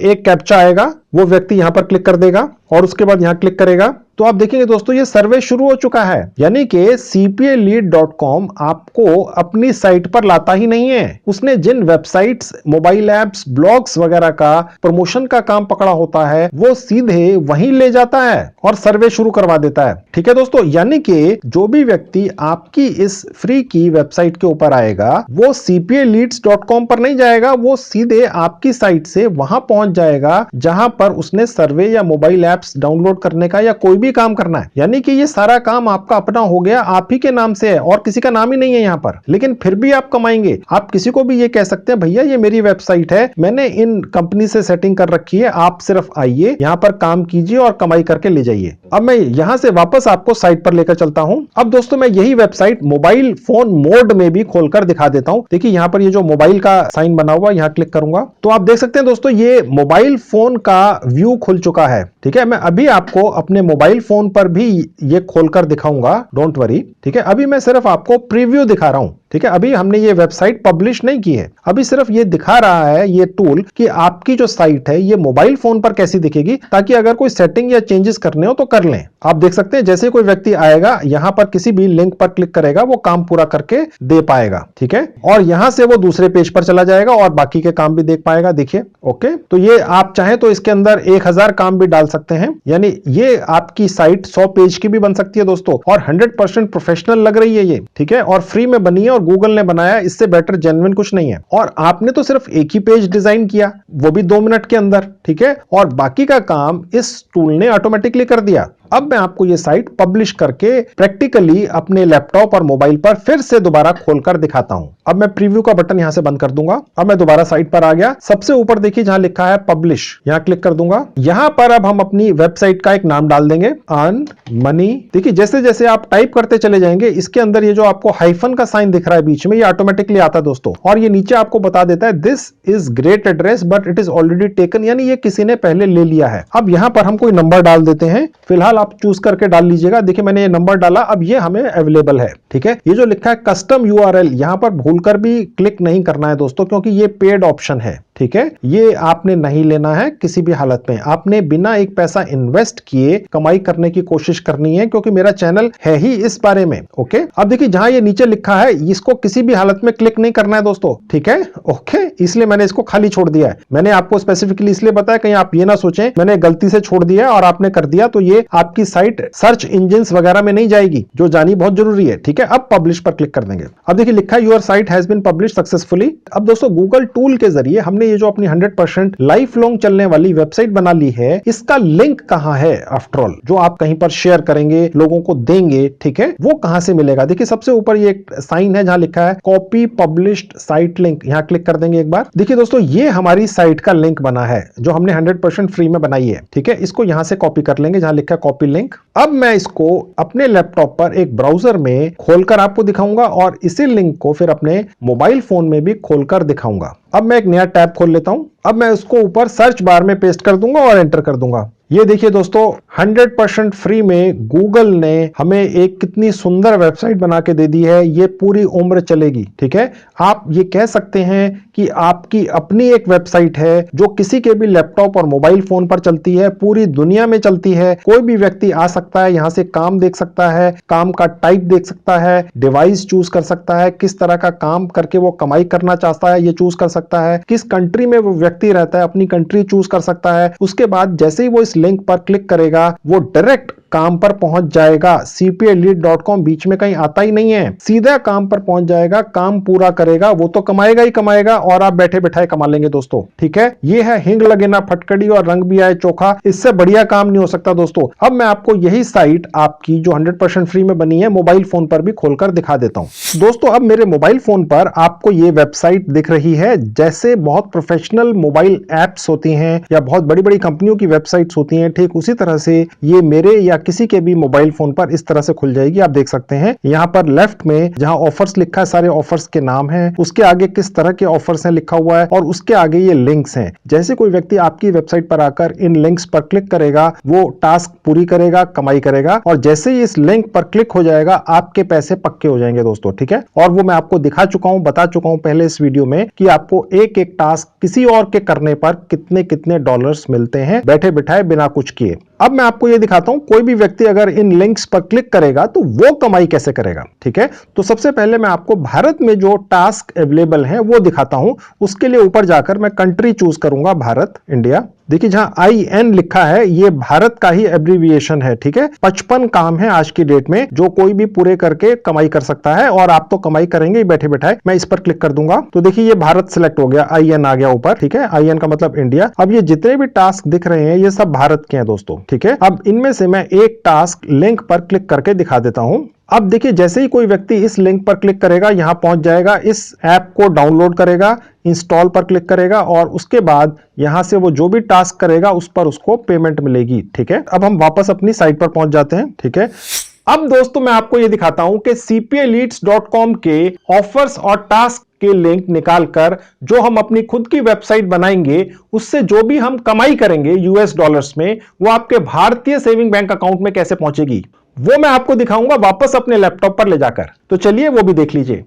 एक कैप्चा आएगा, वो व्यक्ति यहां पर क्लिक कर देगा और उसके बाद यहां क्लिक करेगा, तो आप देखेंगे दोस्तों ये सर्वे शुरू हो चुका है। यानी कि cpalead.com आपको अपनी साइट पर लाता ही नहीं है, उसने जिन वेबसाइट्स, मोबाइल ऐप्स, ब्लॉग्स वगैरह का प्रमोशन का काम पकड़ा होता है वो सीधे वहीं ले जाता है और सर्वे शुरू करवा देता है। ठीक है दोस्तों, यानी कि जो भी व्यक्ति आपकी इस फ्री की वेबसाइट के ऊपर आएगा वो cpaleads.com पर नहीं जाएगा, वो सीधे आपकी साइट से वहां पहुंच जाएगा जहां पर उसने सर्वे या मोबाइल ऐप्स डाउनलोड करने का या कोई भी काम करना है। यानी कि ये सारा काम आपका अपना हो गया, आप ही के नाम से है और किसी का नाम ही नहीं है यहाँ पर, लेकिन फिर भी आप कमाएंगे। आप किसी को भी ये कह सकते हैं भैया ये मेरी वेबसाइट है, मैंने इन कंपनी से सेटिंग कर रखी है, आप सिर्फ आइए यहाँ पर काम कीजिए और कमाई करके ले जाइए। अब मैं यहाँ से वापस आपको साइट पर लेकर चलता हूं। अब दोस्तों मैं यही वेबसाइट मोबाइल फोन मोड में भी खोलकर दिखा देता हूं। देखिए यहाँ पर ये जो मोबाइल का साइन बना हुआ, यहाँ क्लिक करूंगा तो आप देख सकते हैं दोस्तों ये मोबाइल फोन का व्यू खुल चुका है। ठीक है, मैं अभी आपको अपने मोबाइल फोन पर भी ये खोलकर दिखाऊंगा, डोंट वरी। ठीक है, अभी मैं सिर्फ आपको प्रीव्यू दिखा रहा हूं। ठीक है, अभी हमने ये वेबसाइट पब्लिश नहीं की है, अभी सिर्फ ये दिखा रहा है ये टूल कि आपकी जो साइट है ये मोबाइल फोन पर कैसी दिखेगी, ताकि अगर कोई सेटिंग या चेंजेस करने हो तो कर लें। आप देख सकते हैं जैसे कोई व्यक्ति आएगा यहां पर किसी भी लिंक पर क्लिक करेगा वो काम पूरा करके दे पाएगा। ठीक है, और यहां से वो दूसरे पेज पर चला जाएगा और बाकी के काम भी देख पाएगा। देखिए ओके, तो ये आप चाहें तो इसके अंदर 1000 काम भी डाल सकते हैं, यानी ये आपकी साइट 100 पेज की भी बन सकती है दोस्तों, और 100% प्रोफेशनल लग रही है ये। ठीक है, और फ्री में बनी है और गूगल ने बनाया, इससे बेटर जेन्युइन कुछ नहीं है। और आपने तो सिर्फ एक ही पेज डिजाइन किया, वो भी 2 मिनट के अंदर। ठीक है, और बाकी का काम इस टूल ने ऑटोमेटिकली कर दिया। अब मैं आपको ये साइट पब्लिश करके प्रैक्टिकली अपने लैपटॉप और मोबाइल पर फिर से दोबारा खोलकर दिखाता हूं। अब मैं प्रीव्यू का बटन यहां से बंद कर दूंगा। अब मैं दोबारा साइट पर आ गया, सबसे ऊपर देखिए जहां लिखा है पब्लिश, यहां क्लिक कर दूंगा। यहां पर अब हम अपनी वेबसाइट का एक नाम डाल देंगे, अर्न मनी। देखिए जैसे जैसे आप टाइप करते चले जाएंगे, इसके अंदर ये जो आपको हाइफन का साइन दिख रहा है बीच में, ये ऑटोमेटिकली आता है दोस्तों, और ये नीचे आपको बता देता है this is great address but it is already taken, यानी ये किसी ने पहले ले लिया है। अब यहां पर हम कोई नंबर डाल देते हैं, फिलहाल आप चूज करके डाल लीजिएगा। देखिए मैंने ये नंबर डाला, अब ये हमें अवेलेबल है। ठीक है, ये जो लिखा है कस्टम यूआरएल, यहां पर भूलकर भी क्लिक नहीं करना है दोस्तों, क्योंकि ये पेड ऑप्शन है। ठीक है, ये आपने नहीं लेना है किसी भी हालत में, आपने बिना एक पैसा इन्वेस्ट किए कमाई करने की कोशिश करनी है, क्योंकि मेरा चैनल है ही इस बारे में। ओके, अब देखिए जहां ये नीचे लिखा है इसको किसी भी हालत में क्लिक नहीं करना है दोस्तों। ठीक है, ओके, इसलिए मैंने इसको खाली छोड़ दिया है। मैंने आपको स्पेसिफिकली इसलिए बताया कहीं आप ये ना सोचें मैंने गलती से छोड़ दिया और आपने कर दिया, तो ये आपकी साइट सर्च इंजिन्स वगैरह में नहीं जाएगी, जो जानी बहुत जरूरी है। ठीक है, अब पब्लिश पर क्लिक कर देंगे। अब देखिए लिखा है your site has been publish successfully. अब दोस्तों गूगल टूल के जरिए हमने ये जो अपनी 100% लाइफ लॉन्ग चलने वाली वेबसाइट बना ली है, इसका लिंक कहां है? आफ्टर ऑल जो आप कहीं पर शेयर करेंगे, लोगों को देंगे, ठीक है, वो कहां से मिलेगा? देखिए सबसे ऊपर ये एक साइन है जहां लिखा है कॉपी पब्लिश्ड साइट लिंक, यहां क्लिक कर देंगे एक बार। देखिए दोस्तों ये हमारी साइट का लिंक बना है जो हमने 100% फ्री में बनाई है। ठीक है, इसको यहां से कॉपी कर लेंगे जहां लिखा है कॉपी लिंक। अब मैं इसको अपने लैपटॉप पर एक ब्राउजर में खोलकर आपको दिखाऊंगा और इसी लिंक को फिर अपने मोबाइल फोन में भी खोलकर दिखाऊंगा। अब मैं एक नया टैब खोल लेता हूं। अब मैं उसको ऊपर सर्च बार में पेस्ट कर दूंगा और एंटर कर दूंगा। ये देखिए दोस्तों 100% फ्री में गूगल ने हमें एक कितनी सुंदर वेबसाइट बना के दे दी है, ये पूरी उम्र चलेगी। ठीक है, आप ये कह सकते हैं कि आपकी अपनी एक वेबसाइट है जो किसी के भी लैपटॉप और मोबाइल फोन पर चलती है, पूरी दुनिया में चलती है। कोई भी व्यक्ति आ सकता है, यहां से काम देख सकता है, काम का टाइप देख सकता है, डिवाइस चूज कर सकता है, किस तरह का काम करके वो कमाई करना चाहता है ये चूज कर सकता है, किस कंट्री में वो व्यक्ति रहता है अपनी कंट्री चूज कर सकता है। उसके बाद जैसे ही वो इस लिंक पर क्लिक करेगा वो डायरेक्ट काम पर पहुंच जाएगा। cpalead.com बीच में कहीं आता ही नहीं है, सीधा काम पर पहुंच जाएगा, काम पूरा करेगा, वो तो कमाएगा ही कमाएगा और आप बैठे बैठाए कमा लेंगे दोस्तों। ठीक है, ये है हिंग लगे ना फटकड़ी और रंग भी आए चोखा, इससे बढ़िया काम नहीं हो सकता दोस्तों। अब मैं आपको यही साइट आपकी जो 100% फ्री में बनी है मोबाइल फोन पर भी खोलकर दिखा देता हूं। दोस्तों अब मेरे मोबाइल फोन पर आपको ये वेबसाइट दिख रही है, जैसे बहुत प्रोफेशनल मोबाइल एप्स होती हैं या बहुत बड़ी बड़ी कंपनियों की वेबसाइट्स होती हैं, ठीक उसी तरह से ये मेरे या किसी के भी मोबाइल फोन पर इस तरह से खुल जाएगी। आप देख सकते हैं यहाँ पर लेफ्ट में जहां ऑफर्स लिखा है, सारे ऑफर्स के नाम हैं, उसके आगे किस तरह के ऑफर्स हैं लिखा हुआ है और उसके आगे ये लिंक्स हैं। जैसे कोई व्यक्ति आपकी वेबसाइट पर आकर इन लिंक्स पर क्लिक करेगा, वो टास्क पूरी करेगा, कमाई करेगा, और जैसे ही इस लिंक पर क्लिक हो जाएगा आपके पैसे पक्के हो जाएंगे दोस्तों, ठीक है। और वो मैं आपको दिखा चुका हूं, बता चुका हूं पहले इस वीडियो में कि आपको एक एक टास्क किसी और के करने पर कितने कितने डॉलर्स मिलते हैं बैठे बिठाए बिना कुछ किए। अब मैं आपको ये दिखाता हूं कोई भी व्यक्ति अगर इन लिंक्स पर क्लिक करेगा तो वो कमाई कैसे करेगा, ठीक है। तो सबसे पहले मैं आपको भारत में जो टास्क अवेलेबल हैं वो दिखाता हूं। उसके लिए ऊपर जाकर मैं कंट्री चूज करूंगा, भारत, इंडिया। देखिए जहां IN लिखा है ये भारत का ही एब्रीविएशन है, ठीक है। 55 काम है आज की डेट में जो कोई भी पूरे करके कमाई कर सकता है, और आप तो कमाई करेंगे बैठे बैठाए। मैं इस पर क्लिक कर दूंगा तो देखिए ये भारत सिलेक्ट हो गया, IN आ गया ऊपर, ठीक है। IN का मतलब इंडिया। अब ये जितने भी टास्क दिख रहे हैं ये सब भारत के हैं दोस्तों, ठीक है। अब इनमें से मैं एक टास्क लिंक पर क्लिक करके दिखा देता हूं। अब देखिए जैसे ही कोई व्यक्ति इस लिंक पर क्लिक करेगा यहां पहुंच जाएगा, इस ऐप को डाउनलोड करेगा, इंस्टॉल पर क्लिक करेगा और उसके बाद यहां से वो जो भी टास्क करेगा उस पर उसको पेमेंट मिलेगी, ठीक है। अब हम वापस अपनी साइट पर पहुंच जाते हैं, ठीक है। अब दोस्तों मैं आपको ये दिखाता हूं कि cpaleads.com के ऑफर्स और टास्क के लिंक निकालकर जो हम अपनी खुद की वेबसाइट बनाएंगे उससे जो भी हम कमाई करेंगे US डॉलर्स में, वो आपके भारतीय सेविंग बैंक अकाउंट में कैसे पहुंचेगी वो मैं आपको दिखाऊंगा वापस अपने लैपटॉप पर ले जाकर। तो चलिए वो भी देख लीजिए।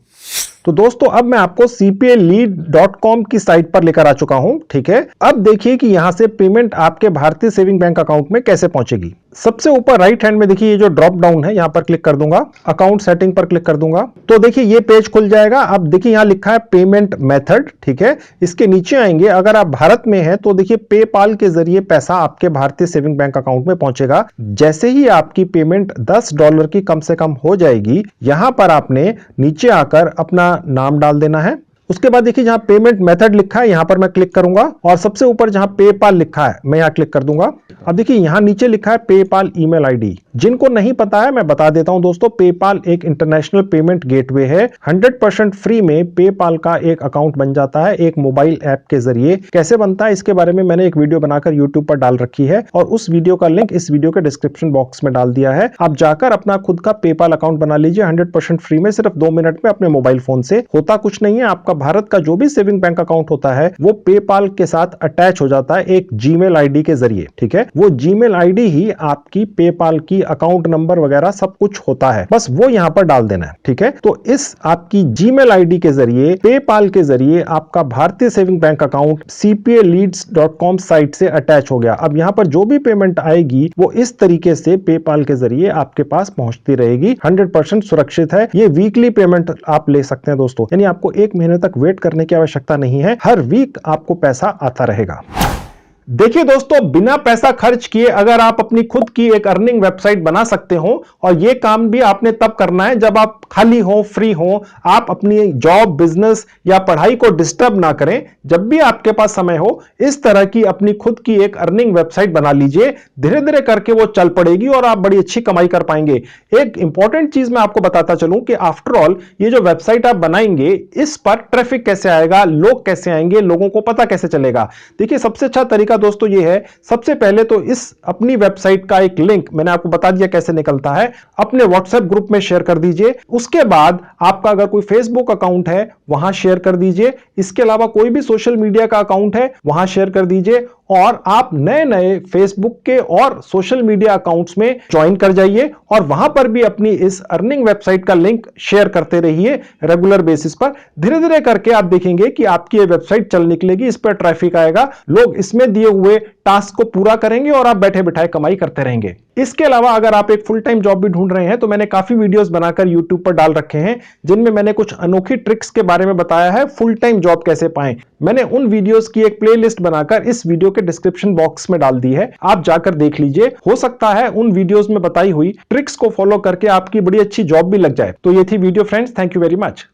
तो दोस्तों अब मैं आपको cpalead.com की साइट पर लेकर आ चुका हूं, ठीक है। अब देखिए कि यहां से पेमेंट आपके भारतीय सेविंग बैंक अकाउंट में कैसे पहुंचेगी। सबसे ऊपर राइट हैंड में देखिए ये जो ड्रॉप डाउन है, यहां पर क्लिक कर दूंगा, अकाउंट सेटिंग पर क्लिक कर दूंगा तो देखिए ये पेज खुल जाएगा। अब देखिए यहां लिखा है पेमेंट मेथड, ठीक है। इसके नीचे आएंगे, अगर आप भारत में हैं तो देखिए पेपाल के जरिए पैसा आपके भारतीय सेविंग बैंक अकाउंट में पहुंचेगा। जैसे ही आपकी पेमेंट $10 की कम से कम हो जाएगी, यहां पर आपने नीचे आकर अपना नाम डाल देना है। उसके बाद देखिए जहां पेमेंट मेथड लिखा है यहां पर मैं क्लिक करूंगा और सबसे ऊपर जहां पेपाल लिखा है मैं यहां क्लिक कर दूंगा। अब देखिए यहां नीचे लिखा है पेपाल ईमेल आईडी। जिनको नहीं पता है मैं बता देता हूं दोस्तों, पेपाल एक इंटरनेशनल पेमेंट गेटवे है। 100% फ्री में पेपाल का एक अकाउंट बन जाता है एक मोबाइल ऐप के जरिए। कैसे बनता है इसके बारे में मैंने एक वीडियो बनाकर यूट्यूब पर डाल रखी है और उस वीडियो का लिंक इस वीडियो के डिस्क्रिप्शन बॉक्स में डाल दिया है। आप जाकर अपना खुद का पेपाल अकाउंट बना लीजिए 100% फ्री में, सिर्फ 2 मिनट में अपने मोबाइल फोन से। होता कुछ नहीं है, आपका भारत का जो भी सेविंग बैंक अकाउंट होता है वो पेपाल के साथ अटैच हो जाता है एक जीमेल आईडी के जरिए, ठीक है। वो जीमेल आईडी ही आपकी पेपाल की अकाउंट नंबर वगैरह सब कुछ होता है, बस वो यहां पर डाल देना है, ठीक है। तो इस आपकी जीमेल आईडी के जरिए, पेपाल के जरिए आपका भारतीय saving bank account cpaleads.com site से अटैच हो गया। अब यहां पर जो भी पेमेंट आएगी वो इस तरीके से पेपाल के जरिए आपके पास पहुंचती रहेगी। 100% सुरक्षित है। ये वीकली पेमेंट आप ले सकते हैं दोस्तों, यानी आपको 1 महीने तक वेट करने की आवश्यकता नहीं है। हर वीक आपको पैसा आता रहेगा। देखिए दोस्तों, बिना पैसा खर्च किए अगर आप अपनी खुद की एक अर्निंग वेबसाइट बना सकते हो, और यह काम भी आपने तब करना है जब आप खाली हो, फ्री हो, आप अपनी जॉब, बिजनेस या पढ़ाई को डिस्टर्ब ना करें। जब भी आपके पास समय हो इस तरह की अपनी खुद की एक अर्निंग वेबसाइट बना लीजिए। धीरे धीरे करके वो चल पड़ेगी और आप बड़ी अच्छी कमाई कर पाएंगे। एक इंपॉर्टेंट चीज मैं आपको बताता चलूं कि आफ्टर ऑल ये जो वेबसाइट आप बनाएंगे इस पर ट्रैफिक कैसे आएगा, लोग कैसे आएंगे, लोगों को पता कैसे चलेगा। देखिए सबसे अच्छा तरीका दोस्तों ये है, सबसे पहले तो इस अपनी वेबसाइट का एक लिंक मैंने आपको बता दिया कैसे निकलता है, अपने व्हाट्सएप ग्रुप में शेयर कर दीजिए। उसके बाद आपका अगर कोई फेसबुक अकाउंट है वहां शेयर कर दीजिए। इसके अलावा कोई भी सोशल मीडिया का अकाउंट है वहां शेयर कर दीजिए, और आप नए नए फेसबुक के और सोशल मीडिया अकाउंट्स में ज्वाइन कर जाइए और वहां पर भी अपनी इस अर्निंग वेबसाइट का लिंक शेयर करते रहिए रेगुलर बेसिस पर। धीरे धीरे करके आप देखेंगे कि आपकी ये वेबसाइट चल निकलेगी, इस पर ट्रैफिक आएगा, लोग इसमें दिए हुए टास्क को पूरा करेंगे और आप बैठे बिठाए कमाई करते रहेंगे। इसके अलावा अगर आप एक फुल टाइम जॉब भी ढूंढ रहे हैं तो मैंने काफी वीडियोस बनाकर YouTube पर डाल रखे हैं जिनमें मैंने कुछ अनोखी ट्रिक्स के बारे में बताया है, फुल टाइम जॉब कैसे पाएं। मैंने उन वीडियोस की एक प्लेलिस्ट बनाकर इस वीडियो के डिस्क्रिप्शन बॉक्स में डाल दी है, आप जाकर देख लीजिए। हो सकता है उन वीडियोस में बताई हुई ट्रिक्स को फॉलो करके आपकी बड़ी अच्छी जॉब भी लग जाए। तो ये थी video friends, thank you very much.